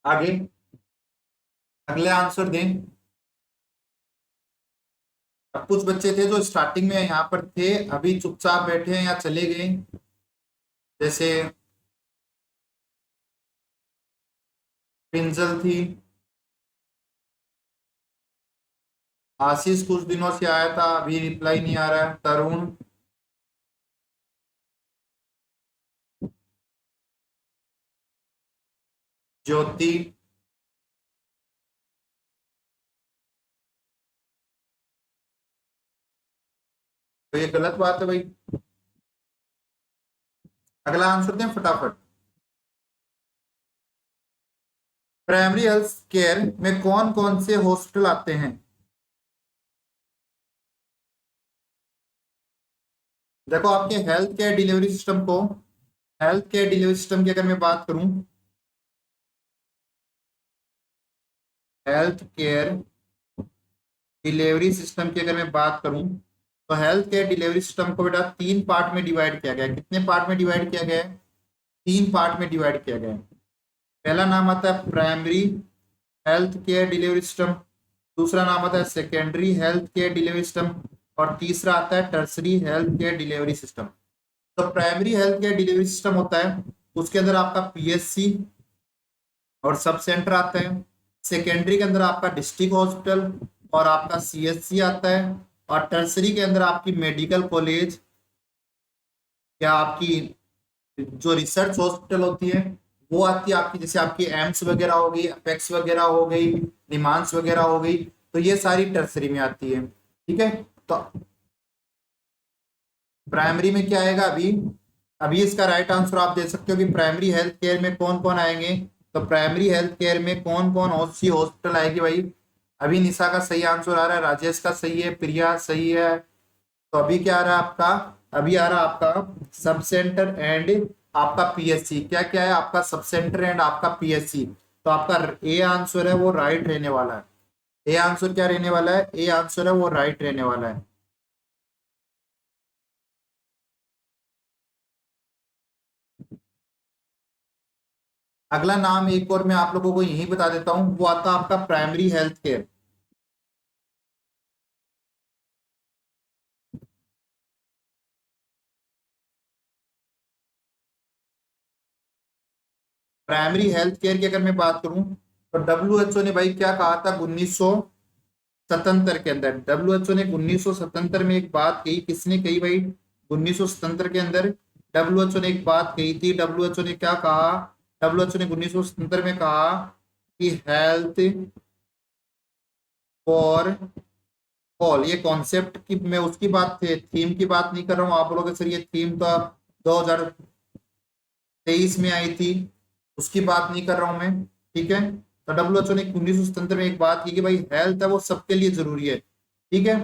आगे अगले आंसर दें। अब कुछ बच्चे थे जो स्टार्टिंग में यहाँ पर थे, अभी चुपचाप बैठे हैं या चले गए, जैसे पिंजल थी, आशीष कुछ दिनों से आया था, अभी रिप्लाई नहीं आ रहा है, तरुण, ज्योति, तो ये गलत बात है भाई। अगला आंसर दें फटाफट। प्राइमरी हेल्थ केयर में कौन कौन से हॉस्पिटल आते हैं? देखो आपके हेल्थ केयर डिलीवरी सिस्टम को, हेल्थ केयर डिलीवरी सिस्टम की अगर मैं बात करूं, हेल्थ केयर डिलीवरी सिस्टम की अगर मैं बात करूं, तो हेल्थ केयर डिलीवरी सिस्टम को बेटा तीन पार्ट में डिवाइड किया गया है। कितने पार्ट में डिवाइड किया गया है? तीन पार्ट में डिवाइड किया गया है। पहला नाम आता है primary health care delivery system, दूसरा नाम आता है secondary health care delivery system, और तीसरा आता है tertiary health care delivery system. तो primary health care delivery system होता है, उसके अंदर आपका पीएचसी और सब सेंटर आता है। सेकेंडरी के अंदर आपका डिस्ट्रिक्ट हॉस्पिटल और आपका सीएचसी आता है, और टर्सरी के अंदर आपकी मेडिकल कॉलेज या आपकी जो रिसर्च हॉस्पिटल होती है वो आती है आपकी, जैसे आपकी एम्स वगैरह हो गई, अपेक्स वगैरह हो गई, निमांस वगैरह हो गई, तो ये सारी टर्सरी में आती है। ठीक है, तो प्राइमरी में क्या आएगा अभी, अभी इसका राइट आंसर आप दे सकते हो कि प्राइमरी हेल्थ केयर में कौन कौन आएंगे। तो प्राइमरी हेल्थ केयर में कौन कौन सी हॉस्पिटल आएगी भाई? अभी निशा का सही आंसर आ रहा है, राजेश का सही है, प्रिया सही है। तो अभी क्या आ रहा है आपका, अभी आ रहा है आपका सब सेंटर एंड आपका पीएससी। क्या क्या है आपका, सब सेंटर एंड आपका पीएससी। तो आपका ए आंसर है वो राइट रहने वाला है। ए आंसर क्या रहने वाला है? ए आंसर है वो राइट रहने वाला है। अगला नाम एक और मैं आप लोगों को यही बता देता हूं, वो आता है आपका primary health care. Primary health care की अगर मैं बात करूं, तो डब्ल्यूएचओ ने भाई क्या कहा था 1977 के अंदर, डब्ल्यूएचओ ने 1977 में एक बात कही, किसने कही भाई? 1977 के अंदर डब्ल्यूएचओ ने एक बात कही थी। डब्ल्यूएचओ ने क्या कहा? डब्ल्यूएचओ ने 1977 में कहा कि हेल्थ फॉर ऑल, ये कॉन्सेप्ट की मैं उसकी बात थे, थीम की बात नहीं कर रहा हूँ। आप बोलोगे सर ये थीम तो 2023 में आई थी, उसकी बात नहीं कर रहा हूं मैं। ठीक है, तो डब्ल्यूएचओ ने 1977 में एक बात की कि भाई हेल्थ है वो सबके लिए जरूरी है। ठीक है,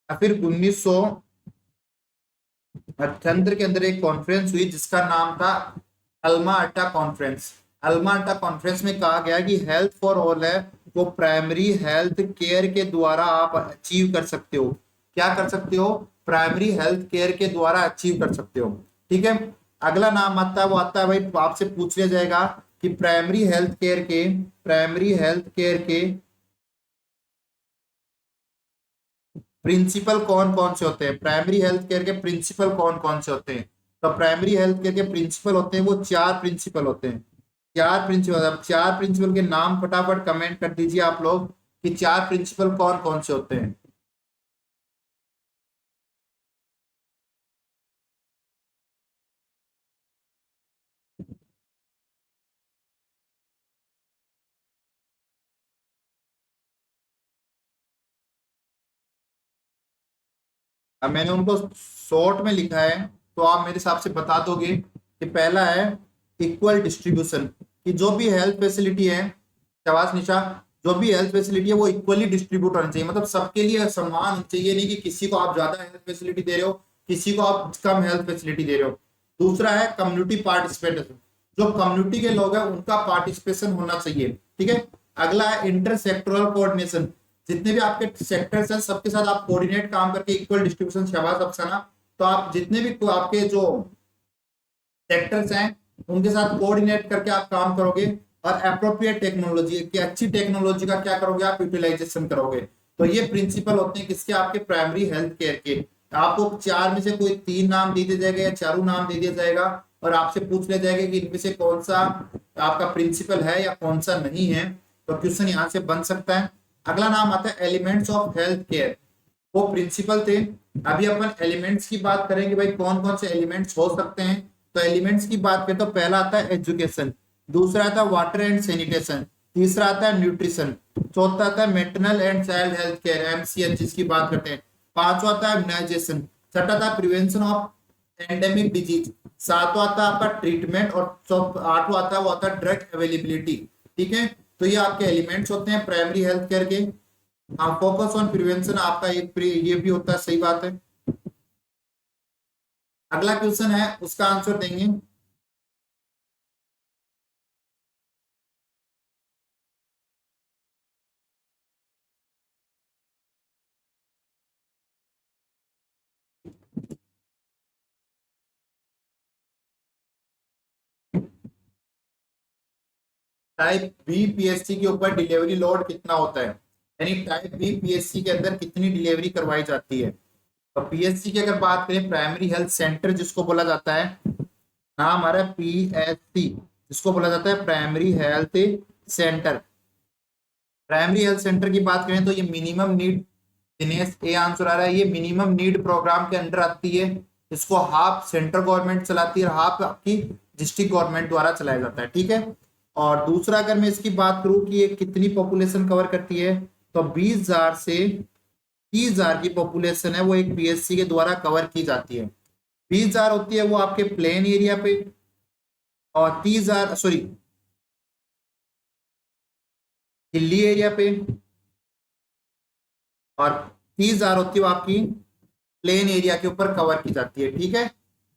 और फिर 1978 के अंदर एक कॉन्फ्रेंस हुई जिसका नाम था अल्मा अटा कॉन्फ्रेंस। अल्मा अटा कॉन्फ्रेंस में कहा गया कि हेल्थ फॉर ऑल है वो प्राइमरी हेल्थ केयर के द्वारा आप अचीव कर सकते हो। क्या कर सकते हो? प्राइमरी हेल्थ केयर के द्वारा अचीव कर सकते हो। ठीक है, अगला नाम आता है वो आता है भाई, आपसे पूछ लिया जाएगा कि प्राइमरी हेल्थ केयर के, प्राइमरी हेल्थ केयर के प्रिंसिपल कौन कौन से होते हैं? प्राइमरी हेल्थ केयर के प्रिंसिपल कौन कौन से होते हैं? तो प्राइमरी हेल्थ केयर के प्रिंसिपल होते हैं वो चार प्रिंसिपल होते हैं। चार प्रिंसिपल, अब चार प्रिंसिपल के नाम फटाफट कमेंट कर दीजिए आप लोग कि चार प्रिंसिपल कौन कौन से होते हैं। अब मैंने उनको शॉर्ट में लिखा है, तो आप मेरे हिसाब से बता दोगे कि पहला है इक्वल डिस्ट्रीब्यूशन, कि जो भी हेल्थ फैसिलिटी है, शाबाश निशा, जो भी हेल्थ फैसिलिटी है वो इक्वली डिस्ट्रीब्यूट होनी चाहिए, मतलब सबके लिए समान होनी चाहिए, नहीं कि किसी को आप ज्यादा हेल्थ फैसिलिटी दे रहे हो, किसी को आप कम हेल्थ फैसिलिटी दे रहे हो। दूसरा है कम्युनिटी पार्टिसिपेशन, जो कम्युनिटी के लोग हैं उनका पार्टिसिपेशन होना चाहिए। ठीक है, अगला है इंटर सेक्टोरल कोऑर्डिनेशन, जितने भी आपके सेक्टर्स हैं सबके साथ आप कोऑर्डिनेट काम करके इक्वल डिस्ट्रीब्यूशन, शाबाश अफसाना, तो आप जितने भी आपके जो सेक्टर्स हैं उनके साथ कोऑर्डिनेट करके आप काम करोगे और अप्रोप्रिएट टेक्नोलॉजी की अच्छी टेक्नोलॉजी का क्या करोगे आप यूटिलाइजेशन करोगे। तो ये प्रिंसिपल होते हैं किसके, आपके प्राइमरी हेल्थ केयर के। आपको चार में से कोई तीन नाम दे दिया जाएगा या चारों नाम दे दिया जाएगा और आपसे पूछ लिया जाएगा कि इनमें से कौन सा आपका प्रिंसिपल है या कौन सा नहीं है। तो क्वेश्चन यहाँ से बन सकता है। अगला नाम आता है एलिमेंट्स ऑफ हेल्थ केयर, वो प्रिंसिपल थे। अभी अपन एलिमेंट्स की बात करेंगे भाई कौन कौन से एलिमेंट्स हो सकते हैं। तो एलिमेंट्स की बात करें तो पहला आता है एजुकेशन, दूसरा आता है वाटर एंड सैनिटेशन, तीसरा आता है न्यूट्रिशन, चौथा आता है maternal and child health care MCH जिसकी बात करते हैं, पांचवा आता है इम्यूनाइजेशन, छठा आता है प्रिवेंशन ऑफ एंडेमिक डिजीज, सातवां आता है आपका ट्रीटमेंट और आठवां आता है वो आता है ड्रग अवेलेबिलिटी। ठीक है, तो ये आपके एलिमेंट्स होते हैं प्राइमरी हेल्थ केयर के। हाँ, फोकस ऑन प्रिवेंशन आपका एक ये भी होता है, सही बात है। अगला क्वेश्चन है उसका आंसर देंगे। टाइप बी पीएससी के ऊपर डिलीवरी लोड कितना होता है, यानी टाइप बी पीएससी के अंदर कितनी डिलीवरी करवाई जाती है। तो पीएससी की अगर बात करें प्राइमरी हेल्थ सेंटर जिसको बोला जाता है, नाम हमारा पीएससी जिसको बोला जाता है primary health centre. Primary health centre की बात करें तो ये minimum need, Dinesh A answer आ रहा है, ये मिनिमम नीड प्रोग्राम के अंडर आती है। इसको हाफ सेंट्रल गवर्नमेंट चलाती है और हाफ आपकी डिस्ट्रिक्ट गवर्नमेंट द्वारा चलाया जाता है। ठीक है, और दूसरा अगर मैं इसकी बात करूं कि ये कितनी पॉपुलेशन कवर करती है, तो 20,000 से 30,000 की पॉपुलेशन है वो एक पीएससी के द्वारा कवर की जाती है। 20,000 होती है वो आपके प्लेन एरिया पे और 30,000 सॉरी हिली एरिया पे, और 30,000 होती है वो आपकी प्लेन एरिया के ऊपर कवर की जाती है। ठीक है,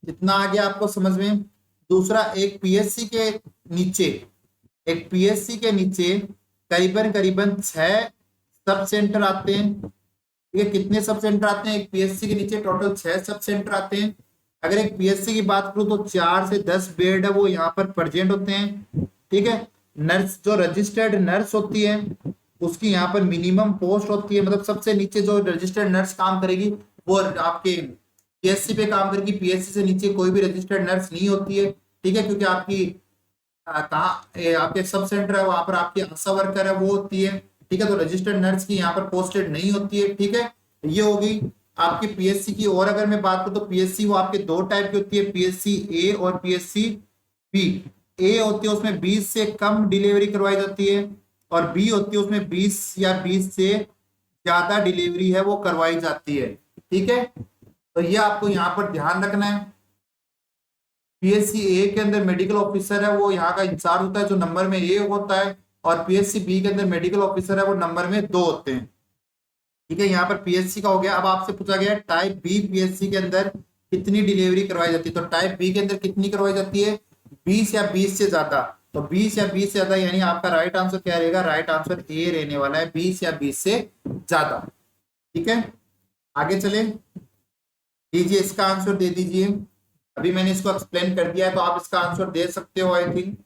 इतना आ गया आपको समझ में। दूसरा, एक पीएससी के नीचे, एक पीएससी के नीचे करीबन करीबन 6 सब सेंटर आते हैं। ठीक है, कितने सब सेंटर आते हैं एक पीएससी के नीचे, टोटल 6 सब सेंटर आते हैं। अगर एक पीएससी की बात करूं तो 4 से 10 बेड है वो यहाँ पर प्रेजेंट होते हैं। ठीक है, नर्स जो रजिस्टर्ड नर्स होती है उसकी यहाँ पर मिनिमम पोस्ट होती है, मतलब सबसे नीचे जो रजिस्टर्ड नर्स काम करेगी वो आपके पीएससी पे काम करेगी। पीएससी से नीचे कोई भी रजिस्टर्ड नर्स नहीं होती है। ठीक है, क्योंकि आपकी आपके सब सेंटर है वहां पर आपकी आशा वर्कर है वो होती है। ठीक है, तो रजिस्टर्ड नर्स की यहाँ पर पोस्टेड नहीं होती है। ठीक है, ये हो गई आपकी पीएससी की। और अगर मैं बात करूँ तो पीएससी वो आपके दो टाइप की होती है, पीएससी ए और पीएससी बी। ए होती है उसमें 20 से कम डिलीवरी करवाई जाती है और बी होती है उसमें 20 या 20 से ज्यादा डिलीवरी है वो करवाई जाती है। ठीक है, तो ये आपको यहाँ पर ध्यान रखना है। पीएससी ए के अंदर मेडिकल ऑफिसर है वो यहाँ का इंचार्ज होता है जो नंबर में ए होता है, और पीएससी बी के अंदर मेडिकल ऑफिसर है वो नंबर में 2 होते हैं। ठीक है, यहाँ पर पीएससी का हो गया। अब आपसे पूछा गया टाइप बी पीएससी के अंदर कितनी डिलीवरी करवाई जाती है, तो टाइप बी के अंदर कितनी करवाई जाती है, 20 या 20 से ज्यादा। तो 20 या 20 से ज्यादा यानी आपका राइट आंसर क्या रहेगा, राइट आंसर ए रहने वाला है, 20 या 20 से ज्यादा। ठीक है, आगे चले, दीजिए इसका आंसर दे दीजिए। अभी मैंने इसको एक्सप्लेन कर दिया है तो आप इसका आंसर दे सकते हो आई थिंक।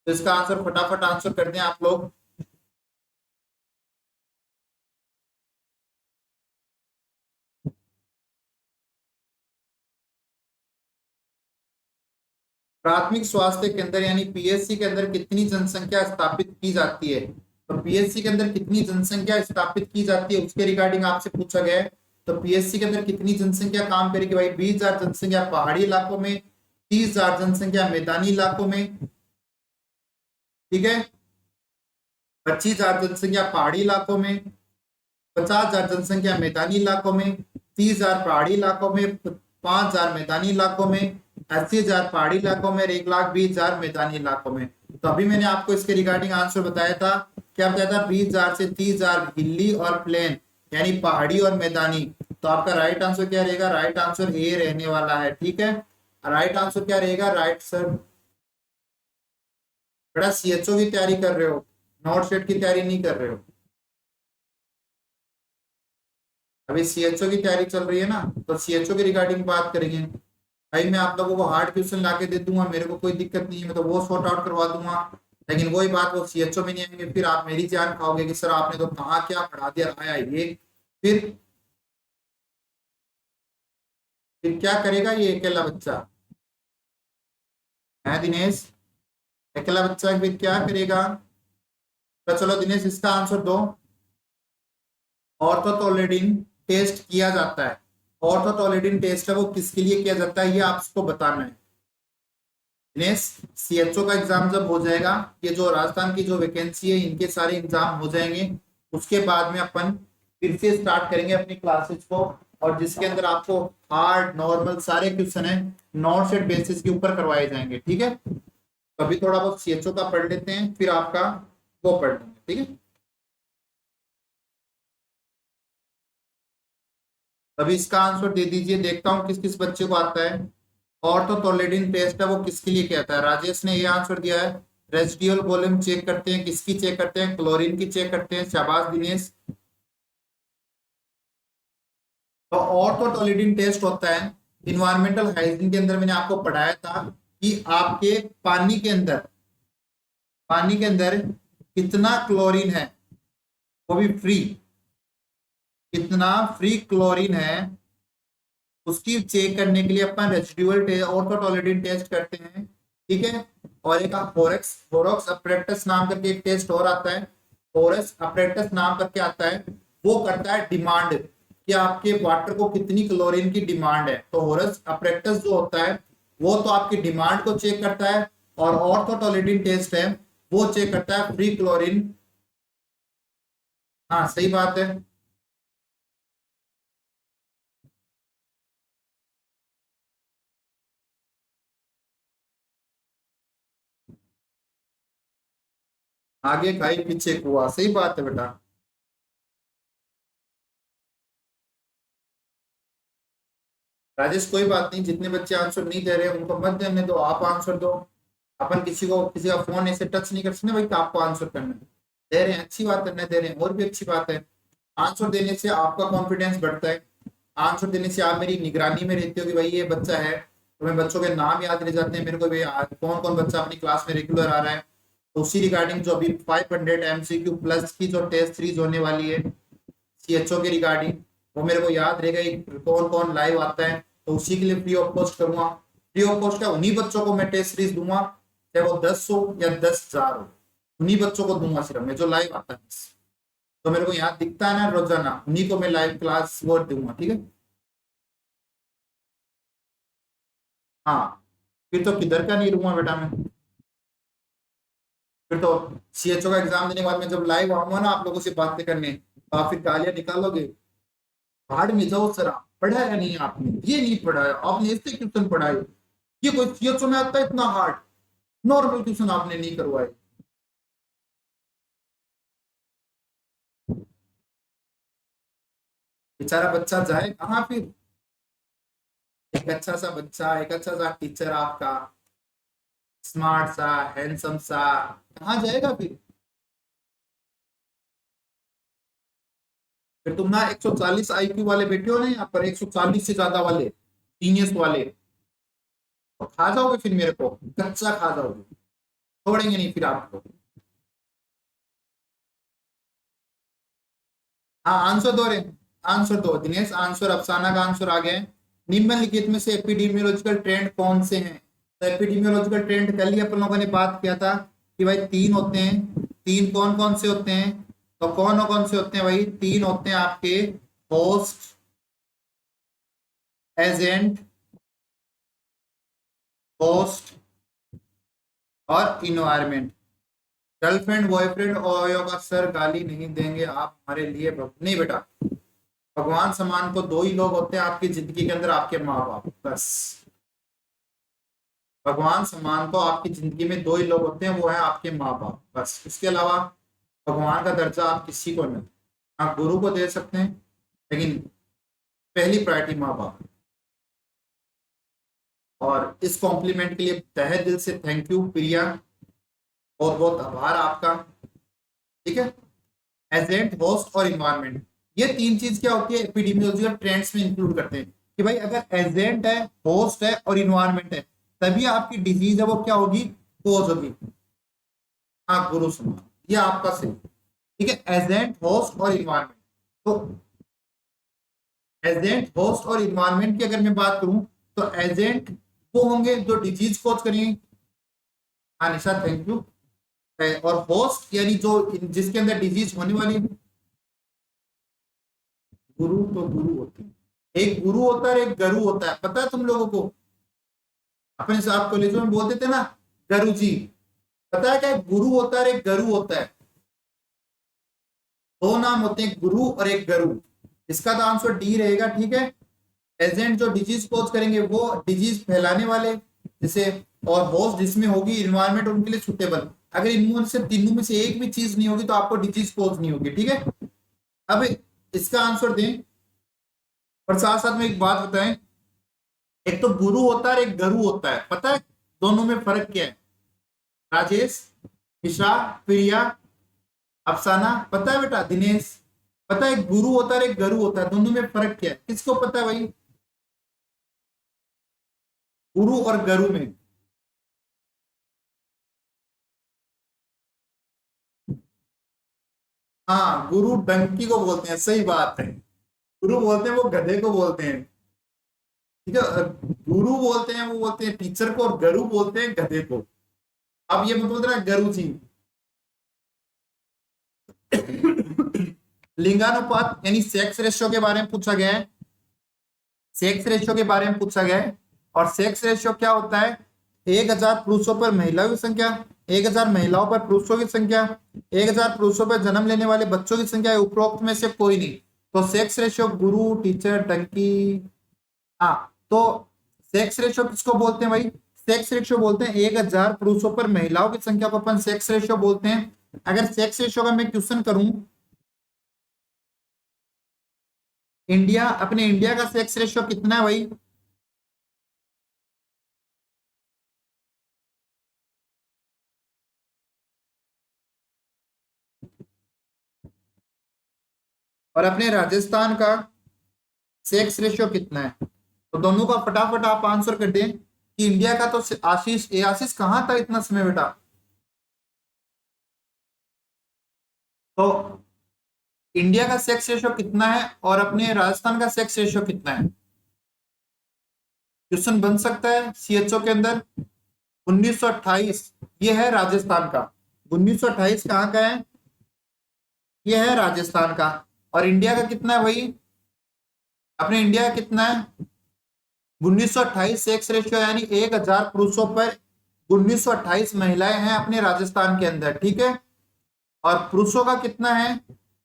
तो इसका आंसर फटाफट आंसर कर दें आप लोग। प्राथमिक स्वास्थ्य केंद्र यानी पीएससी के अंदर कितनी जनसंख्या स्थापित की जाती है, तो पीएससी के अंदर कितनी जनसंख्या स्थापित की जाती है उसके रिगार्डिंग आपसे पूछा गया है। तो पीएससी के अंदर कितनी जनसंख्या काम करेगी भाई, 20,000 जनसंख्या पहाड़ी इलाकों में, 30,000 जनसंख्या मैदानी इलाकों में। ठीक है, 25,000 जनसंख्या पहाड़ी इलाकों में, 50,000 जनसंख्या मैदानी इलाकों में, 30,000 पहाड़ी इलाकों में, 5,000 मैदानी इलाकों में, 80,000 पहाड़ी इलाकों में, 1,20,000 मैदानी इलाकों में। तो अभी मैंने आपको इसके रिगार्डिंग आंसर बताया था, क्या बताया था, 20,000 से 30,000 हिली और प्लेन यानी पहाड़ी और मैदानी। तो आपका राइट आंसर क्या रहेगा, राइट आंसर ए रहने वाला है। ठीक है, राइट आंसर क्या रहेगा, राइट सर, बड़ा सीएचओ की तैयारी कर रहे हो, नॉट सेट की तैयारी नहीं कर रहे हो। अभी सीएचओ की तैयारी चल रही है ना, तो सीएचओ के रिगार्डिंग बात करेंगे। भाई मैं आप लोगों को हार्ड क्वेश्चन लाके दे दूंगा, मेरे को कोई दिक्कत नहीं है, मैं तो वो सॉर्ट आउट करवा दूंगा। लेकिन वही बात, वो सीएचओ में नहीं आएंगे, फिर आप मेरी जान खाओगे कि सर आपने तो कहाँ क्या पढ़ा दिया, आया ये। फिर फिर क्या करेगा ये अकेला बच्चा है दिनेश? अकेला बच्चा फिर क्या करेगा? तो चलो दिनेश इसका आंसर दो। ऑर्थोटोलेडिन टेस्ट किया जाता है, ऑर्थोटोलेडिन टेस्ट है वो किसके लिए किया जाता है ये आपको बताना है दिनेश। सीएचओ का एग्जाम जब हो जाएगा, ये जो राजस्थान की जो वैकेंसी है इनके सारे एग्जाम हो जाएंगे, उसके बाद में अपन फिर से स्टार्ट करेंगे अपनी क्लासेस को, और जिसके अंदर आपको हार्ड नॉर्मल सारे क्वेश्चन है नॉट सेट बेसिस के ऊपर करवाए जाएंगे, ठीक है। तो अभी थोड़ा बहुत सीएचओ का पढ़ लेते हैं, फिर आपका वो पढ़ लेंगे, ठीक है। अभी इसका आंसर दे दीजिए, देखता हूँ किस किस बच्चे को आता है। ऑर्थोटोलेडिन टेस्ट है वो किसके लिए कहता है? राजेश ने ये आंसर दिया है। रेसिडुअल वॉल्यूम चेक करते हैं, किसकी चेक करते हैं? क्लोरीन की चेक करते हैं। शाबाश दिनेश। तो ऑर्थोटोलेडिन टेस्ट होता है इन्वायरमेंटल हाइजीन के अंदर, मैंने आपको पढ़ाया था कि आपके पानी के अंदर कितना क्लोरीन है, वो भी फ्री, कितना फ्री क्लोरीन है उसकी चेक करने के लिए अपन रेसिडुअल ऑर्थोटोलेडिन टेस्ट करते हैं, ठीक है। और एक होरेक्स होरोक्स अप्रेटस नाम करके एक टेस्ट और आता है, होरेक्स अप्रेटस नाम करके आता है, वो करता है डिमांड कि आपके वाटर को कितनी क्लोरीन की डिमांड है। तो होरेक्स अप्रेटस जो होता है वो तो आपकी डिमांड को चेक करता है, और ऑर्थोटोलेडिन टेस्ट है वो चेक करता है फ्री क्लोरीन। हाँ सही बात है। आगे खाई पीछे कुआ, सही बात है बेटा। राजेश कोई बात नहीं, जितने बच्चे आंसर नहीं दे रहे उनको मत देने दो, आप आंसर दो। अपन किसी का फोन ऐसे टच नहीं कर सकते भाई कि आपको आंसर करना है। दे रहे हैं अच्छी बात, करने दे रहे हैं और भी अच्छी बात है। आंसर देने से आपका कॉन्फिडेंस बढ़ता है, आंसर देने से आप मेरी निगरानी में रहते हो कि भाई ये बच्चा है, तो मैं बच्चों के नाम याद रह जाते हैं मेरे को, भाई कौन कौन बच्चा अपनी क्लास में रेगुलर आ रहा है। तो उसी रिगार्डिंग जो अभी 500 MCQ प्लस की जो टेस्ट सीरीज होने वाली है सीएचओ के रिगार्डिंग, वो मेरे को याद रहेगा कौन कौन लाइव आता है, तो उसी के लिए फ्री ऑफ कॉस्ट करूंगा। फ्री ऑफ कॉस्ट का उन्हीं बच्चों को मैं टेस्ट सीरीज दूंगा, चाहे वो 10 हो या 10,000 हो, उन्हीं बच्चों को दूंगा सिर्फ मैं, जो लाइव आता है। तो मेरे को यहाँ दिखता है ना रोजाना, उन्हीं को मैं लाइव क्लास वो दूंगा, ठीक है। हाँ फिर तो किधर का नहीं रहूंगा बेटा मैं। फिर तो सीएचओ का एग्जाम देने के बाद में जब लाइव आऊंगा ना आप लोगों से बातें करने, तो आप फिर गालियां निकालोगे, भाड़ में जाओ सर, पढ़ाया नहीं आपने, ये नहीं पढ़ाया आपने, इससे क्वेश्चन पढ़ाए, ये कोई सीएचओ में आता है इतना हार्ड, नॉर्मल क्वेश्चन आपने नहीं करवाए। बेचारा बच्चा जाए कहाँ फिर? एक अच्छा सा बच्चा, एक अच्छा सा टीचर आपका, स्मार्ट सा हैंडसम सा, कहाँ जाएगा फिर? फिर तुम ना 140 IQ वाले बैठे हो ना यहाँ पर, 140 से ज्यादा वाले जीनियस वाले, तो खा जाओगे फिर मेरे को, कच्चा खा जाओगे, छोड़ेंगे नहीं फिर आपको। हाँ आंसर दो रे, आंसर दो दिनेश, आंसर अफसाना का आंसर आ गया है। निम्नलिखित में से एपिडेमियोलॉजिकल ट्रेंड कौन से हैं? तो एपिडेमियोलॉजिकल ट्रेंड कल ही अपन लोगों ने बात किया था कि भाई तीन होते हैं, तीन कौन कौन से होते हैं? तो कौन कौन से होते हैं भाई? तीन होते हैं आपके, होस्ट, एजेंट, होस्ट और इन्वायरमेंट। गर्लफ्रेंड बॉयफ्रेंड और का सर गाली नहीं देंगे आप हमारे लिए, नहीं बेटा, भगवान समान को दो ही लोग होते हैं आपकी जिंदगी के अंदर, आपके माँ बाप, बस। भगवान समान तो आपकी जिंदगी में दो ही लोग होते हैं, वो है आपके माँ बाप, बस। उसके अलावा भगवान का दर्जा आप किसी को नहीं, आप गुरु को दे सकते हैं, लेकिन पहली प्रायोरिटी माँ बाप। और इस कॉम्प्लीमेंट के लिए तहे दिल से थैंक यू प्रिया, बहुत बहुत आभार आपका, ठीक है। एजेंट, होस्ट और इन्वायरमेंट, ये तीन चीज क्या होती है एपिडेमियोलॉजिकल ट्रेंड्स में इंक्लूड करते हैं कि भाई अगर एजेंट है, होस्ट है और इन्वायरमेंट है, तभी आपकी डिजीज है वो क्या होगी, कोज होगी। हाँ गुरु समान, ये आपका सही। ठीक है, एजेंट, होस्ट और इन्वायरमेंट। तो एजेंट, होस्ट और इन्वायरमेंट की अगर मैं बात करूं तो एजेंट वो होंगे जो डिजीज कॉज करेंगे। हाँ निशा थैंक यू। और होस्ट यानी जो जिसके अंदर डिजीज होने वाली है। गुरु तो गुरु होते हैं, एक गुरु होता है और एक गरु होता है, पता है तुम लोगों को? अपने साथ कॉलेजों में बोलते थे ना गरु जी। पता है क्या एक गुरु होता है और एक गरु होता है? दो नाम होते हैं, गुरु और एक गरु। इसका तो आंसर डी रहेगा। ठीक है, एजेंट जो डिजीज कोज करेंगे वो डिजीज फैलाने वाले जैसे, और होस्ट जिसमें होगी इन्वायरमेंट उनके लिए सुटेबल। अगर इनमें से तीनों में से एक भी चीज नहीं होगी तो आपको डिजीज कोज नहीं होगी। ठीक है, अब इसका आंसर दें और साथ साथ में एक बात बताएं, एक तो गुरु होता है एक गरु होता है, पता है दोनों में फर्क क्या है? राजेश, ईशा, प्रिया, अफसाना, पता है बेटा? दिनेश, पता है एक गुरु होता है एक गरु होता है, दोनों में फर्क क्या है? किसको पता है भाई गुरु और गरु में? हाँ गुरु डंकी को बोलते हैं, सही बात है। गुरु बोलते हैं वो गधे को बोलते हैं। ठीक है, गुरु बोलते हैं वो बोलते हैं टीचर को और गरु बोलते हैं गधे को। अब ये मत बोल देना गरु जी। लिंगानुपात यानी सेक्स रेशियो के बारे में पूछा गया है। सेक्स रेशियो के बारे में पूछा गया है, और सेक्स रेशियो क्या होता है? 1000 पुरुषों पर महिलाओं की संख्या, 1000 महिलाओं पर पुरुषों की संख्या, 1000 पुरुषों पर जन्म लेने वाले बच्चों की संख्या, उपरोक्त में से कोई नहीं। तो सेक्स रेशियो गुरु, टीचर, डंकी। हाँ, तो सेक्स रेशियो किसको बोलते हैं भाई? सेक्स रेशियो बोलते हैं 1000 पुरुषों पर महिलाओं की संख्या को अपन सेक्स रेशियो बोलते हैं। अगर सेक्स रेशियो का मैं क्वेश्चन करूं, इंडिया, अपने इंडिया का सेक्स रेशियो कितना है भाई? और अपने राजस्थान का सेक्स रेशियो कितना है? तो दोनों का फटाफट आप आंसर कर दें कि इंडिया का तो आशीष, ए आशीष कहाँ था इतना समय बेटा? तो इंडिया का सेक्स रेशियो कितना है और अपने राजस्थान का सेक्स रेशियो कितना है? क्वेश्चन बन सकता है सीएचओ के अंदर। 1928 ये है राजस्थान का। 1928 कहाँ का है? ये है राजस्थान का। और इंडिया का कितना है भाई? अपने इंडिया का कितना है? 1928 सेक्स रेशियो यानी 1000 पुरुषों पर 1928 महिलाएं हैं अपने राजस्थान के अंदर। ठीक है, और पुरुषों का कितना है?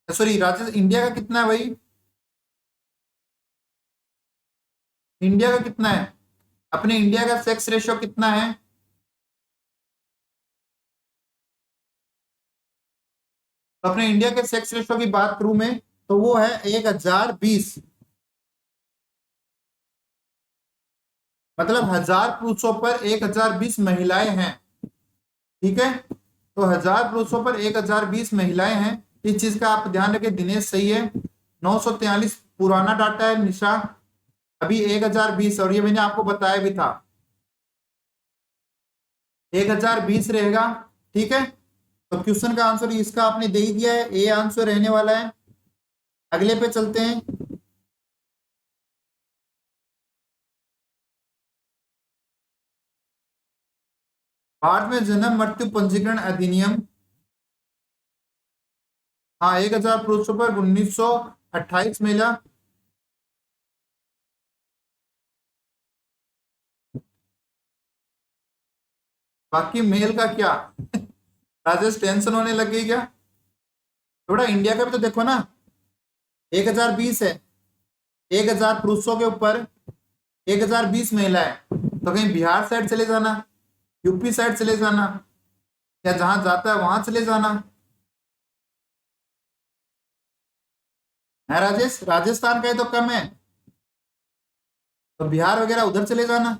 सॉरी, राजस्थान, इंडिया का कितना है भाई? इंडिया का कितना है? अपने इंडिया का सेक्स रेशियो कितना है? तो अपने इंडिया के सेक्स रेशियो की बात करूं मैं तो वो है 1020। मतलब 1000 पुरुषों पर 1020 महिलाएं हैं। ठीक है, तो 1000 पुरुषों पर 1020 महिलाएं हैं। इस चीज का आप ध्यान रखें। दिनेश सही है। 943 पुराना डाटा है। निशा अभी 1020, और ये मैंने आपको बताया भी था 1020 रहेगा। ठीक है, तो क्वेश्चन का आंसर इसका आपने दे ही दिया है, ए आंसर रहने वाला है। अगले पे चलते हैं। भारत में जन्म मृत्यु पंजीकरण अधिनियम, हाँ 1000 पुरुषों पर 1928 महिला। बाकी मेल का क्या? राजेश टेंशन होने लग गई क्या? थोड़ा इंडिया का भी तो देखो ना। 1020 है, 1000 पुरुषों के ऊपर 1020 महिलाएं। तो कहीं बिहार साइड चले जाना, यूपी साइड चले जाना, या जहां जाता है वहां चले जाना है। राजेश राजस्थान का ही तो कम है, तो बिहार वगैरह उधर चले जाना।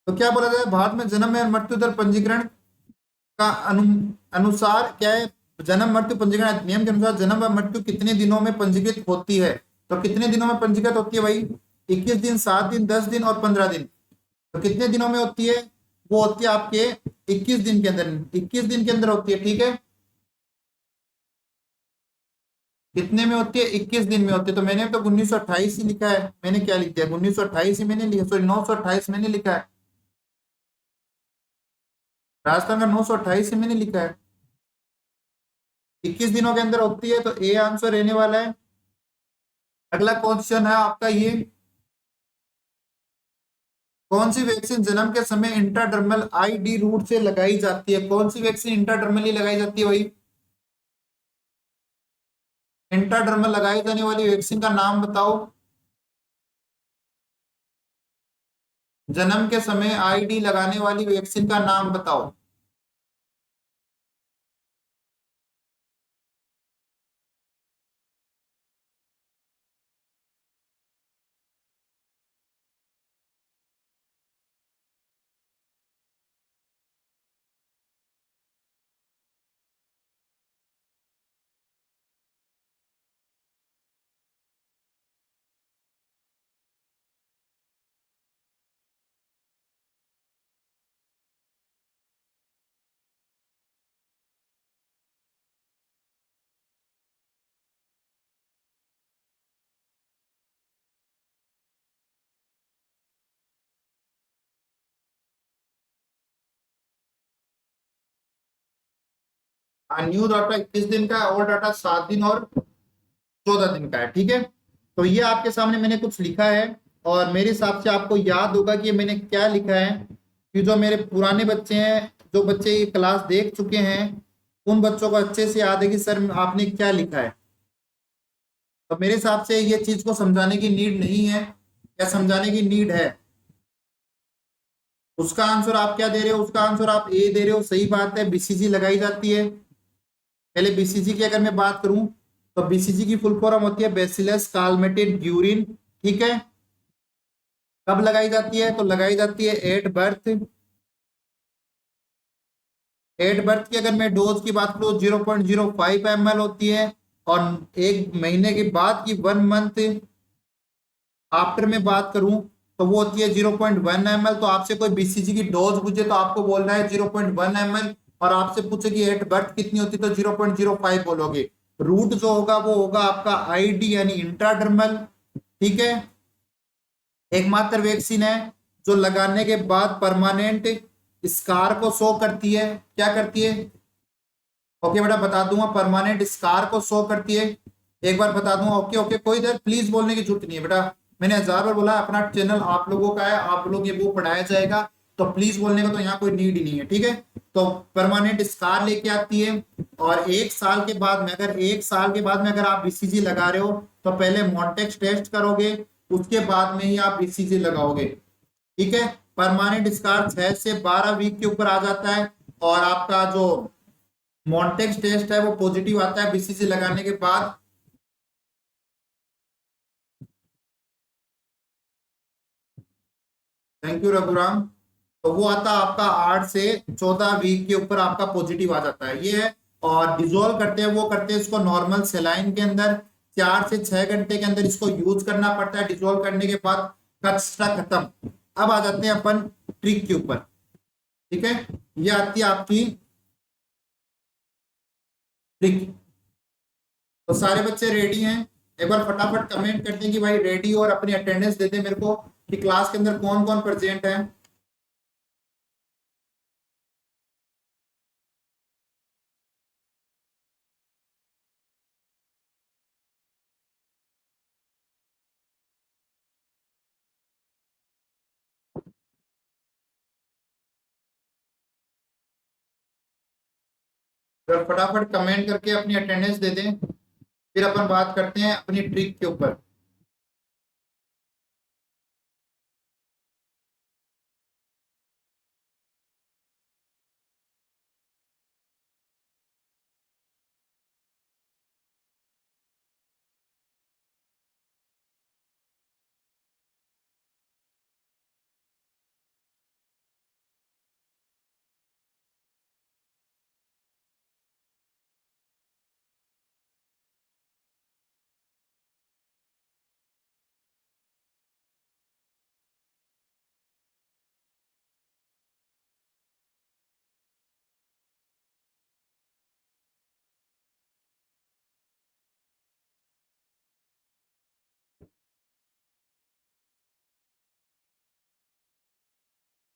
तो क्या बोला जाए? भारत में जन्म में मृत्यु दर पंजीकरण का अनुसार क्या है? जन्म मृत्यु पंजीकरण अधिनियम के अनुसार जन्म व मृत्यु कितने दिनों में पंजीकृत होती है? तो कितने दिनों में पंजीकृत होती है भाई? 21 दिन, 7 दिन, 10 दिन और 15 दिन। तो कितने दिनों में होती है? वो होती है आपके 21 दिन के अंदर, 21 दिन के अंदर होती है, ठीक है। कितने में होती है? 21 दिन में होती है। तो मैंने तो 1928 ही लिखा है, मैंने क्या लिख दिया? 1928 ही मैंने लिखा, सॉरी 928 मैंने लिखा है, राजस्थान का 928 ही मैंने लिखा है। 21 दिनों के अंदर होती है, तो ए आंसर रहने वाला है। अगला क्वेश्चन है आपका ये, कौन सी वैक्सीन जन्म के समय इंट्राडर्मल आईडी रूट से लगाई जाती है? कौन सी वैक्सीन इंट्राडर्मली लगाई जाती है भाई? इंट्राडर्मल लगाई जाने वाली वैक्सीन का नाम बताओ। जन्म के समय आईडी लगाने वाली वैक्सीन का नाम बताओ। न्यू डाटा 21 दिन का है, ओल्ड डाटा 7 दिन और 14 दिन का है, ठीक है। तो ये आपके सामने मैंने कुछ लिखा है, और मेरे हिसाब से आपको याद होगा कि मैंने क्या लिखा है, कि जो मेरे पुराने बच्चे हैं, जो बच्चे ये क्लास देख चुके हैं, उन बच्चों को अच्छे से याद है कि सर आपने क्या लिखा है। तो मेरे हिसाब से ये चीज को समझाने की नीड नहीं है, या समझाने की नीड है? उसका आंसर आप क्या दे रहे हो? उसका आंसर आप ए दे रहे हो, सही बात है, बीसीजी लगाई जाती है। पहले बीसीजी की अगर मैं बात करूं, तो बीसीजी की फुल फॉर्म होती है बैसिलस कालमेटेड ग्यूरिन, ठीक है। कब लगाई जाती है? तो लगाई जाती है एट बर्थ। एट बर्थ की अगर मैं डोज की बात करूं, 0.05 ml होती है। और 1 महीने के बाद की 1 मंथ आफ्टर में बात करूं, तो वो होती है 0.1 ml। तो आपसे कोई बीसीजी की डोज पूछे तो आपको बोलना है 0.1 ml, और आपसे पूछे कि एट बर्थ कितनी होती है तो 0.05 बोलोगे। रूट जो होगा वो होगा आपका आईडी यानी इंट्राडर्मल, ठीक है। एकमात्र वैक्सीन है जो लगाने के बाद परमानेंट स्कार को शो करती है। क्या करती है? ओके बेटा बता दूंगा, परमानेंट स्कार को शो करती है। एक बार बता दूंगा, ओके ओके, कोई इधर प्लीज बोलने की जरूरत नहीं है बेटा। मैंने 1000 बार बोला, अपना चैनल आप लोगों का है, आप लोग ये वो पढ़ाया जाएगा, तो प्लीज बोलने का तो यहाँ कोई नीड ही नहीं है, ठीक है। तो परमानेंट स्कार लेके आती है। और 1 साल के बाद में, अगर 1 साल के बाद में अगर आप बीसीजी लगा रहे हो, तो पहले मॉन्टेक्स टेस्ट करोगे, उसके बाद में ही आप बीसीजी लगाओगे, ठीक है। परमानेंट स्कार 6 से 12 वीक के ऊपर आ जाता है, और आपका जो मॉन्टेक्स टेस्ट है वो पॉजिटिव आता है बीसीजी लगाने के बाद। Thank you Raghuram. तो वो आता है आपका 8 से 14 वीक के ऊपर आपका पॉजिटिव आ जाता है, ये है। और डिजोल्व करते हैं, वो करते हैं इसको नॉर्मल सेलाइन के अंदर, 4 से 6 घंटे के अंदर इसको यूज करना पड़ता है। डिजोल्व करने के बाद कचरा खत्म। अब आ जाते हैं अपन ट्रिक के ऊपर, ठीक है। ये आती है आपकी ट्रिक। तो सारे बच्चे रेडी हैं? एक बार फटाफट कमेंट कर दें कि भाई रेडी, और अपनी अटेंडेंस दे दें मेरे को कि क्लास के अंदर कौन कौन प्रेजेंट है। अगर फटाफट कमेंट करके अपनी अटेंडेंस दे दें, फिर अपन बात करते हैं अपनी ट्रिक के ऊपर।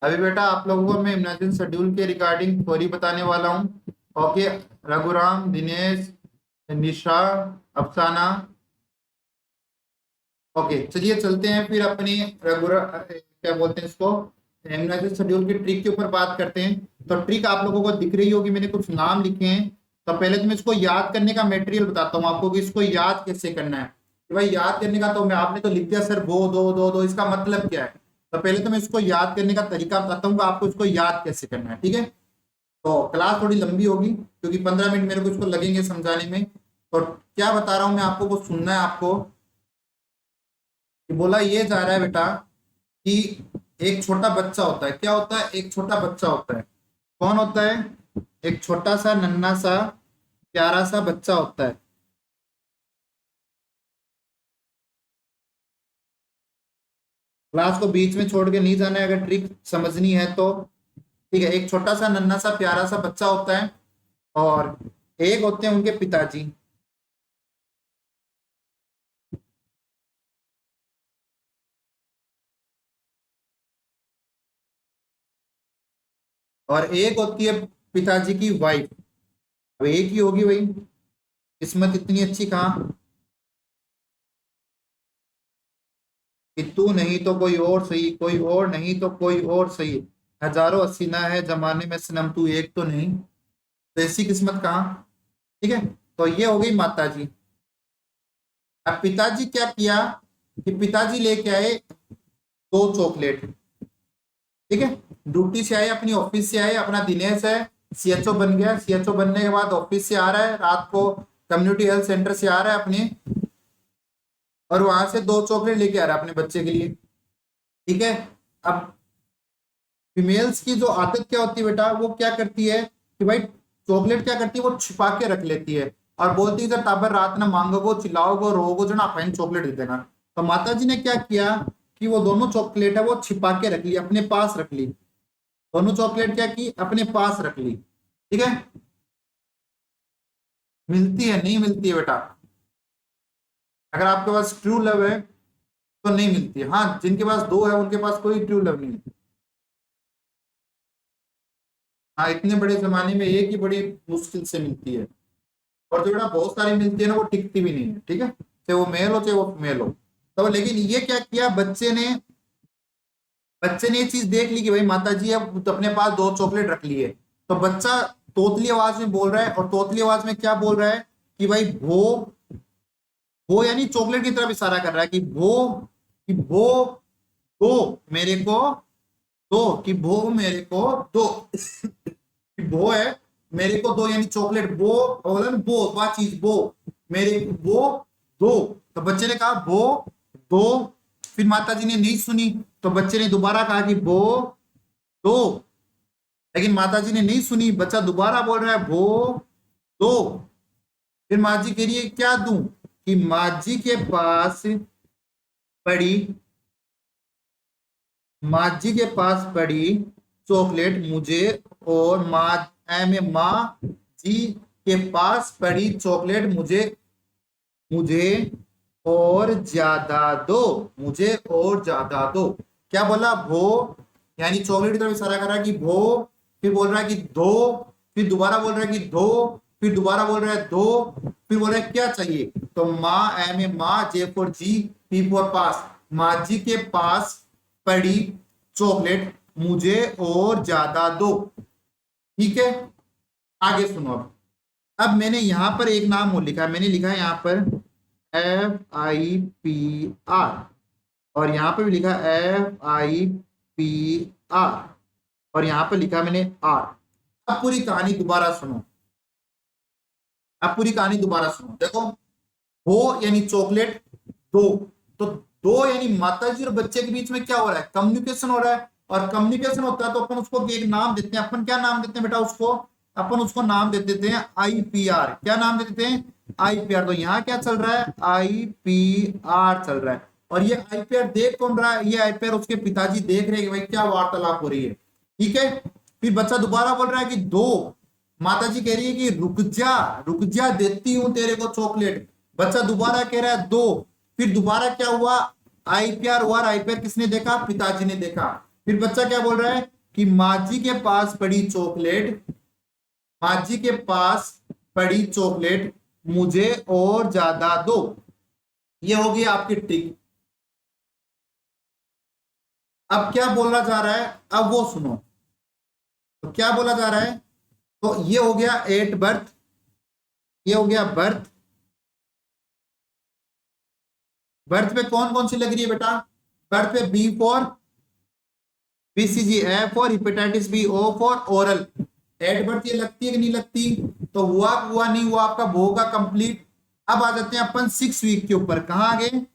अभी बेटा आप लोगों को मैं इम्यूनाइजेशन शेड्यूल के रिगार्डिंग थ्योरी बताने वाला हूँ। ओके, रघुराम, दिनेश, निशा, अफसाना। ओके चलिए चलते हैं फिर अपनी क्या बोलते हैं इसको, इम्यूनाइजेशन शेड्यूल की ट्रिक के ऊपर बात करते हैं। तो ट्रिक आप लोगों को दिख रही होगी, मैंने कुछ नाम लिखे हैं। तो पहले तो मैं इसको याद करने का मटेरियल बताता हूँ आपको कि इसको याद कैसे करना है। कि भाई याद करने का तो मैं, आपने तो लिख दिया सर वो दो दो दो, इसका मतलब क्या है। तो पहले तो मैं इसको याद करने का तरीका बताता हूँ कि आपको इसको याद कैसे करना है, ठीक है। तो क्लास थोड़ी लंबी होगी क्योंकि 15 मिनट मेरे को इसको लगेंगे समझाने में। तो क्या बता रहा हूँ मैं आपको, वो सुनना है आपको। कि बोला ये जा रहा है बेटा कि एक छोटा बच्चा होता है। क्या होता है? एक छोटा बच्चा होता है। कौन होता है? एक छोटा सा नन्हा सा प्यारा सा बच्चा होता है। क्लास को बीच में छोड़ के नहीं जाना है अगर ट्रिक समझनी है तो। ठीक है, एक छोटा सा नन्हा सा प्यारा सा बच्चा होता है और एक होते हैं उनके पिताजी। और एक होती है पिताजी की वाइफ। अब एक ही होगी भाई, किस्मत इतनी अच्छी कहाँ कि तू नहीं तो कोई और सही, कोई और नहीं तो कोई और सही, हजारों हसीना है जमाने में सनम तू एक तो नहीं। तो ऐसी किस्मत कहाँ। ठीक है, तो ये हो गई माता जी। अब पिताजी क्या किया कि पिताजी लेके आए दो चॉकलेट। ठीक है, ड्यूटी से आए, अपनी ऑफिस से आए, अपना दिनेश है सीएचओ बन गया। सीएचओ बनने के बाद ऑफिस से आ रहा है, रात को कम्युनिटी हेल्थ सेंटर से आ रहा है अपने, और वहां से दो चॉकलेट लेके आ रहा है अपने बच्चे के लिए। ठीक है, अब फीमेल्स की जो आदत क्या होती है बेटा, वो क्या करती है कि भाई चॉकलेट क्या करती है, वो छुपा के रख लेती है और बोलती है जब टाबर रात ना मांगोगो चिल्लाओगो रोगो जो ना फाइन चॉकलेट दे देना। तो माता जी ने क्या किया कि वो दोनों चॉकलेट है वो छिपा के रख ली, अपने पास रख ली। दोनों चॉकलेट क्या की, अपने पास रख ली। ठीक है, मिलती है नहीं मिलती है बेटा? अगर आपके पास ट्रू लव है तो नहीं मिलती है। हाँ, जिनके पास दो है उनके पास कोई ट्रू लव नहीं है। हाँ, इतने बड़े जमाने में एक ही बड़ी मुश्किल से मिलती है। और जो बेटा बहुत सारी मिलती है ना, वो टिकती भी नहीं है। ठीक है, चाहे वो मेल हो चाहे वो फीमेल हो। तो लेकिन ये क्या किया बच्चे ने ये चीज देख ली कि भाई माता जी अब तो अपने पास दो चॉकलेट रख लिए। तो बच्चा तोतली आवाज में बोल रहा है, और तोतली आवाज में क्या बोल रहा है कि भाई भो यानी चॉकलेट की तरफ इशारा कर रहा है कि भो दो मेरे को, दो कि भो मेरे को दो कि भो है मेरे को दो, यानी चॉकलेट बो, बोला ना बो वा चीज बो, मेरे वो दो। तो बच्चे ने कहा बो दो। फिर माता जी ने नहीं सुनी, तो बच्चे ने दोबारा कहा कि बो दो। लेकिन माता जी ने नहीं सुनी, बच्चा दोबारा बोल रहा है बो दो। फिर माँ जी कह रही है क्या दूं, कि माँ जी के पास पड़ी, माँ जी के पास पड़ी चॉकलेट मुझे, और माँ जी के पास पड़ी चॉकलेट मुझे, मुझे और ज्यादा दो, मुझे और ज्यादा दो। क्या बोला? भो, यानी चॉकलेट की तरफ इशारा कर रहा है कि भो। फिर बोल रहा है कि दो। फिर दोबारा बोल रहा है कि दो। फिर दोबारा बोल रहा है दो। फिर बोल रहा है क्या चाहिए। तो माँ J for G, P for pass, माँ जी के पास पड़ी चॉकलेट मुझे और ज्यादा दो। ठीक है, आगे सुनो। अब मैंने यहां पर एक नाम और लिखा है, मैंने लिखा है यहां पर FIPR, और यहां पर भी लिखा FIPR, और यहां पर लिखा मैंने R। अब पूरी कहानी दोबारा सुनो, अब पूरी कहानी दोबारा सुनो। देखो, हो यानी चॉकलेट, दो, तो दो यानी माताजी और बच्चे के बीच में क्या हो रहा है, कम्युनिकेशन हो रहा है। और कम्युनिकेशन होता है तो अपन उसको एक नाम देते हैं। अपन क्या नाम देते हैं बेटा उसको, अपन उसको नाम दे देते हैं IPR। क्या नाम दे देते हैं? IPR। तो यहाँ क्या चल रहा है, IPR चल रहा है। और ये IPR देख कौन रहा है, ये IPR उसके पिताजी देख रहे हैं कि भाई क्या वार्तालाप हो रही है। ठीक है, फिर बच्चा दोबारा बोल रहा है कि दो। माता जी कह रही है कि रुक जा देती हूं तेरे को चॉकलेट। बच्चा दोबारा कह रहा है दो। फिर दोबारा क्या हुआ, IPR हुआ। IPR किसने देखा? पिताजी ने देखा। फिर बच्चा क्या बोल रहा है कि माँ जी के पास पड़ी चॉकलेट, माँ जी के पास पड़ी चॉकलेट, मुझे और ज्यादा दो। ये होगी आपकी ट्रिक। अब क्या बोला जा रहा है, अब वो सुनो। तो क्या बोला जा रहा है, तो ये हो गया एट बर्थ, ये हो गया बर्थ। बर्थ पे कौन कौन सी लग रही है बेटा, बर्थ पे B for BCG, A for hepatitis B, O for oral. At birth ये लगती है कि नहीं लगती, तो हुआ नहीं हुआ, आपका होगा कंप्लीट। अब आ जाते हैं अपन 6 वीक के ऊपर, कहां आ गए।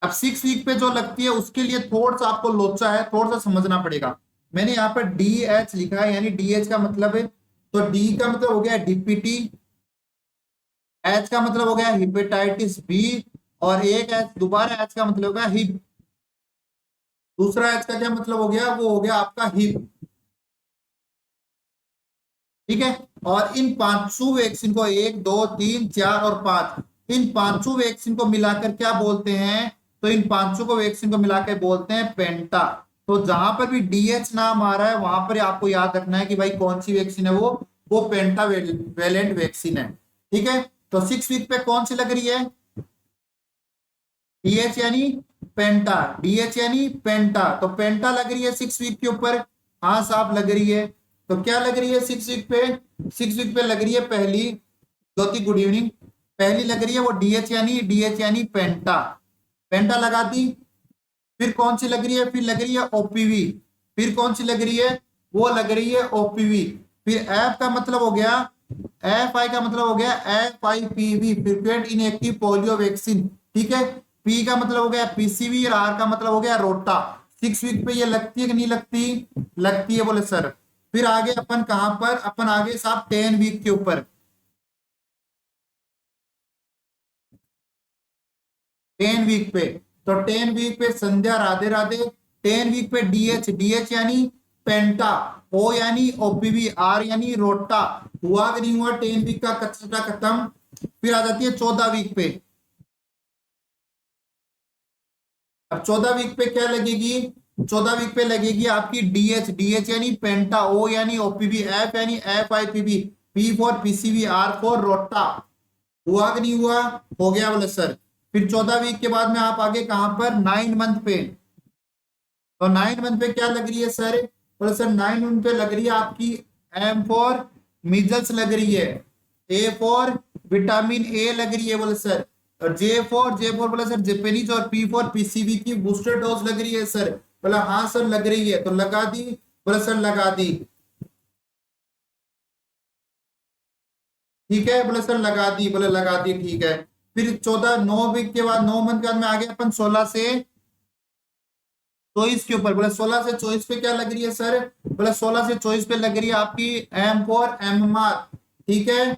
अब 6 वीक पे जो लगती है उसके लिए थोड़ा सा आपको लोचा है, थोड़ा सा समझना पड़ेगा। मैंने यहाँ पर डी एच लिखा है, यानी डी एच का मतलब है, तो डी का मतलब हो गया डीपीटी, एच का मतलब हो गया हिपेटाइटिस बी, और एक एच दोबारा एच का मतलब हो गया हिप। दूसरा एच का क्या मतलब हो गया, वो हो गया आपका हिप। ठीक है। और इन पांचों वैक्सीन को, एक दो तीन चार और पांच, इन पांचों वैक्सीन को मिलाकर क्या बोलते हैं, तो इन पांचों को वैक्सीन को मिलाकर बोलते हैं पेंटा। तो जहां पर भी डीएच नाम आ रहा है वहां पर आपको याद रखना है कि भाई कौन सी वैक्सीन है, वो पेंटा वेलेंट वैक्सीन है। ठीक है। तो 6 वीक पे कौन सी लग रही है, डीएच यानी पेंटा, डीएच यानी पेंटा, तो पेंटा लग रही है 6 वीक के ऊपर। हाँ साहब लग रही है। तो क्या लग रही है 6 वीक पे, 6 वीक पे लग रही है पहली, ज्योति गुड इवनिंग, पहली लग रही है वो डीएच यानी पेंटा, पेंटा लगा दी। फिर कौन सी लग रही है, फिर लग रही है ओपीवी, फिर कौन सी लग रही है, वो लग रही है ओपीवी। फिर एफ का मतलब हो गया, एफ आई का मतलब हो गया F I PV, frequent inactive polio vaccine. ठीक है। पी का मतलब हो गया पीसीवी, और आर का मतलब हो गया रोटा। 6 वीक पे ये लगती है कि नहीं लगती, लगती है बोले सर। फिर आगे अपन कहां पर, अपन आगे साहब 10 वीक के ऊपर, 10 वीक पे। तो 10 वीक पे संध्या राधे राधे। 10 वीक पे डीएच, डीएच यानी पेंटा, ओ यानी ओपीवी, आर यानी रोटा। हुआ कि नहीं हुआ 10 वीक का कचरा खत्म। फिर आ जाती है 14 वीक पे। अब 14 वीक पे क्या लगेगी, 14 वीक पे लगेगी आपकी डीएच, डीएच यानी पेंटा, ओ यानी ओपीवी, एफ यानी F I PV, P for PCV, R for rota. हुआ कि नहीं हुआ, हो गया बोले सर। फिर 14 वीक के बाद में आप आगे कहां पर, 9 मंथ पे। तो 9 मंथ पे क्या लग रही है सर, बोले सर 9 मंथ पे लग रही है आपकी एम फॉर मिजल्स लग रही है, ए फॉर विटामिन ए लग रही है बोले सर, और जे फॉर बोले सर जेपेनीज, और पी फॉर पीसीबी की बूस्टर डोज लग रही है सर। बोला हाँ सर लग रही है, तो लगा दी, बोले सर लगा दी। ठीक है, बोले सर लगा दी, बोले लगा दी, ठीक है। फिर 9 वीक के बाद, 9 मंथ के बाद में आगे अपन 16 से 24 के ऊपर। बोले 16 से 24 पे क्या लग रही है सर, बोले 16 से 24 पे लग रही है आपकी एम फॉर एमएमआर। ठीक है।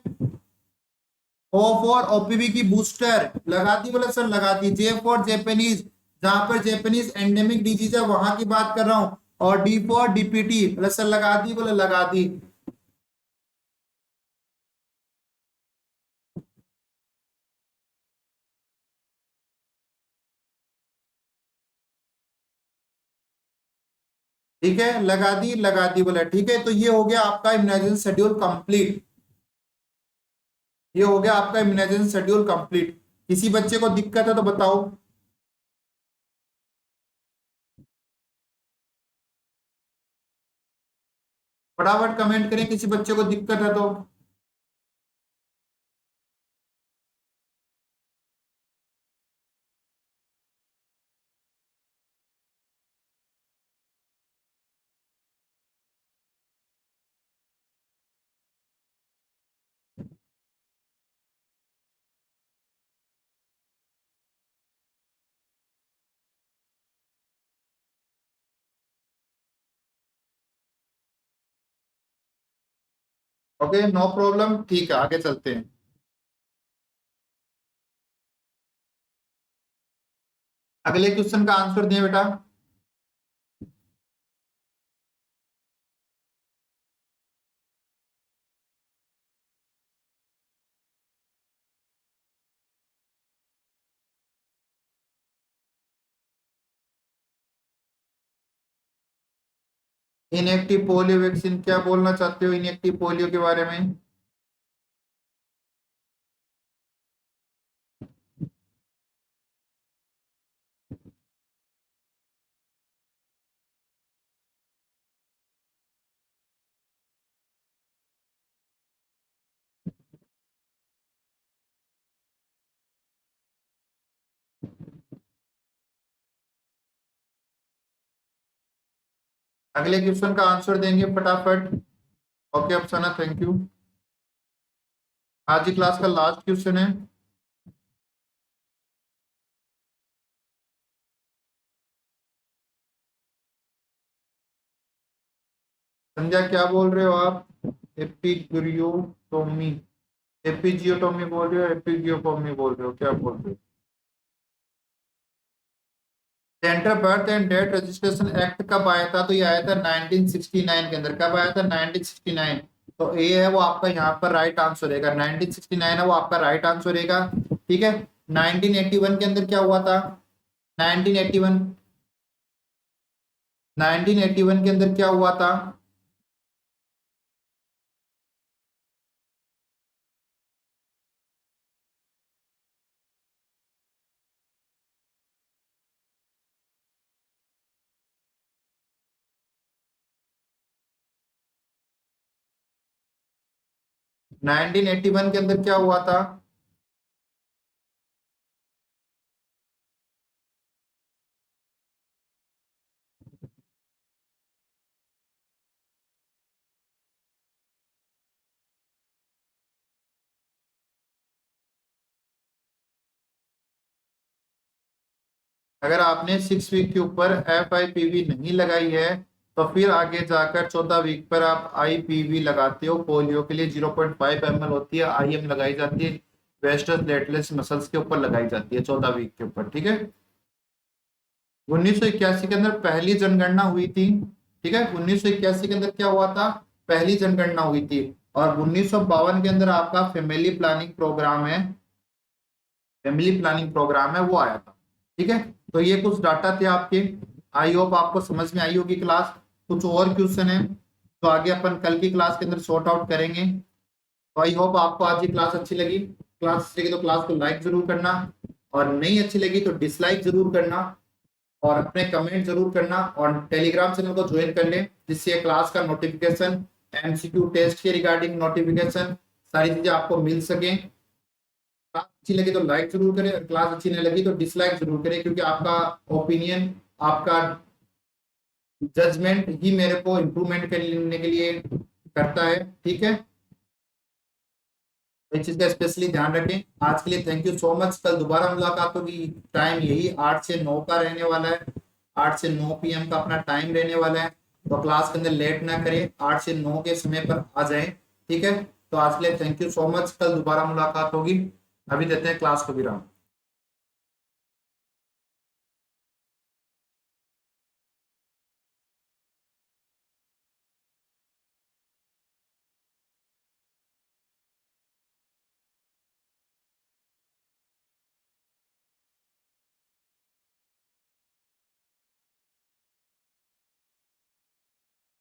ओ फॉर ओपीवी की बूस्टर लगा दी, बोले सर लगा दी। जे फॉर जेपेनीज, जहां पर जेपेनीज एंडेमिक डिजीज है वहां की बात कर रहा हूं। और डी फॉर डीपीटी, बोले सर लगा दी, बोले लगा दी। ठीक है, लगा दी, लगा दी, बोले ठीक है। तो ये हो गया आपका इम्यूनाइजेशन शेड्यूल कंप्लीट, ये हो गया आपका इम्यूनाइजेशन शेड्यूल कंप्लीट। किसी बच्चे को दिक्कत है तो बताओ, फटाफट कमेंट करें, किसी बच्चे को दिक्कत है तो। ओके नो प्रॉब्लम, ठीक है आगे चलते हैं। अगले क्वेश्चन का आंसर दिए बेटा। इनएक्टिव पोलियो वैक्सीन, क्या बोलना चाहते हो इनएक्टिव पोलियो के बारे में? अगले क्वेश्चन का आंसर देंगे फटाफट। ओके अफसाना, थैंक यू। आज की क्लास का लास्ट क्वेश्चन है। संध्या क्या बोल रहे हो आप? एपिजियोटोमी, एपिजियोटोमी बोल रहे हो, एपिजियोटोमी बोल रहे हो, क्या बोल रहे हो? Centre birth and death registration act कब आया था? तो ये आया था 1969 के अंदर। कब आया था? 1969। तो ए है वो आपका यहाँ पर राइट आंसर रहेगा। 1969 है वो आपका राइट आंसर रहेगा। ठीक है। 1981 के अंदर क्या हुआ था? 1981, 1981 के अंदर क्या हुआ था? नाइनटीन एट्टी वन के अंदर क्या हुआ था? अगर आपने 6 वीक के ऊपर FIPV नहीं लगाई है तो फिर आगे जाकर 14 वीक पर आप IPV लगाते हो। पोलियो के लिए 0.5 ml होती है, IM लगाई जाती है, वेस्टर्न प्लेटलेट्स मसल्स के ऊपर लगाई जाती है 14 वीक के ऊपर। ठीक है। 1981 के अंदर पहली जनगणना हुई थी। ठीक है। 1981 के अंदर क्या हुआ था? पहली जनगणना हुई थी। और 1952 के अंदर आपका फैमिली प्लानिंग प्रोग्राम है, फैमिली प्लानिंग प्रोग्राम है वो आया था। ठीक है। तो ये कुछ डाटा थे आपके। आई होप आपको समझ में आई होगी क्लास। कुछ और क्वेश्चन है तो आगे अपन कल की क्लास के अंदर सॉर्ट आउट करेंगे। तो आई होप आपको आज की क्लास अच्छी लगी। क्लास अच्छी लगी तो क्लास को लाइक जरूर करना, और नहीं अच्छी लगी तो डिसलाइक जरूर करना, और अपने कमेंट जरूर करना, और टेलीग्राम चैनल को ज्वाइन कर लें जिससे क्लास का नोटिफिकेशन, MCQ टेस्ट के रिगार्डिंग नोटिफिकेशन, सारी चीजें आपको मिल सके। क्लास अच्छी लगी तो लाइक जरूर करें, और क्लास अच्छी नहीं लगी तो डिसलाइक जरूर करें, क्योंकि आपका ओपिनियन, आपका जजमेंट ही मेरे को इम्प्रूवमेंट करने के लिए करता है। ठीक है। तो इस चीज का स्पेशली ध्यान रखें। आज के लिए थैंक यू सो मच। कल दोबारा मुलाकात होगी। टाइम यही 8 से 9 का रहने वाला है। 8 से 9 PM का अपना टाइम रहने वाला है। तो क्लास के अंदर लेट ना करें, 8 से 9 के समय पर आ जाएं। ठीक है। तो आज के लिए थैंक यू सो मच। कल दोबारा मुलाकात होगी। अभी देते हैं क्लास को विराम।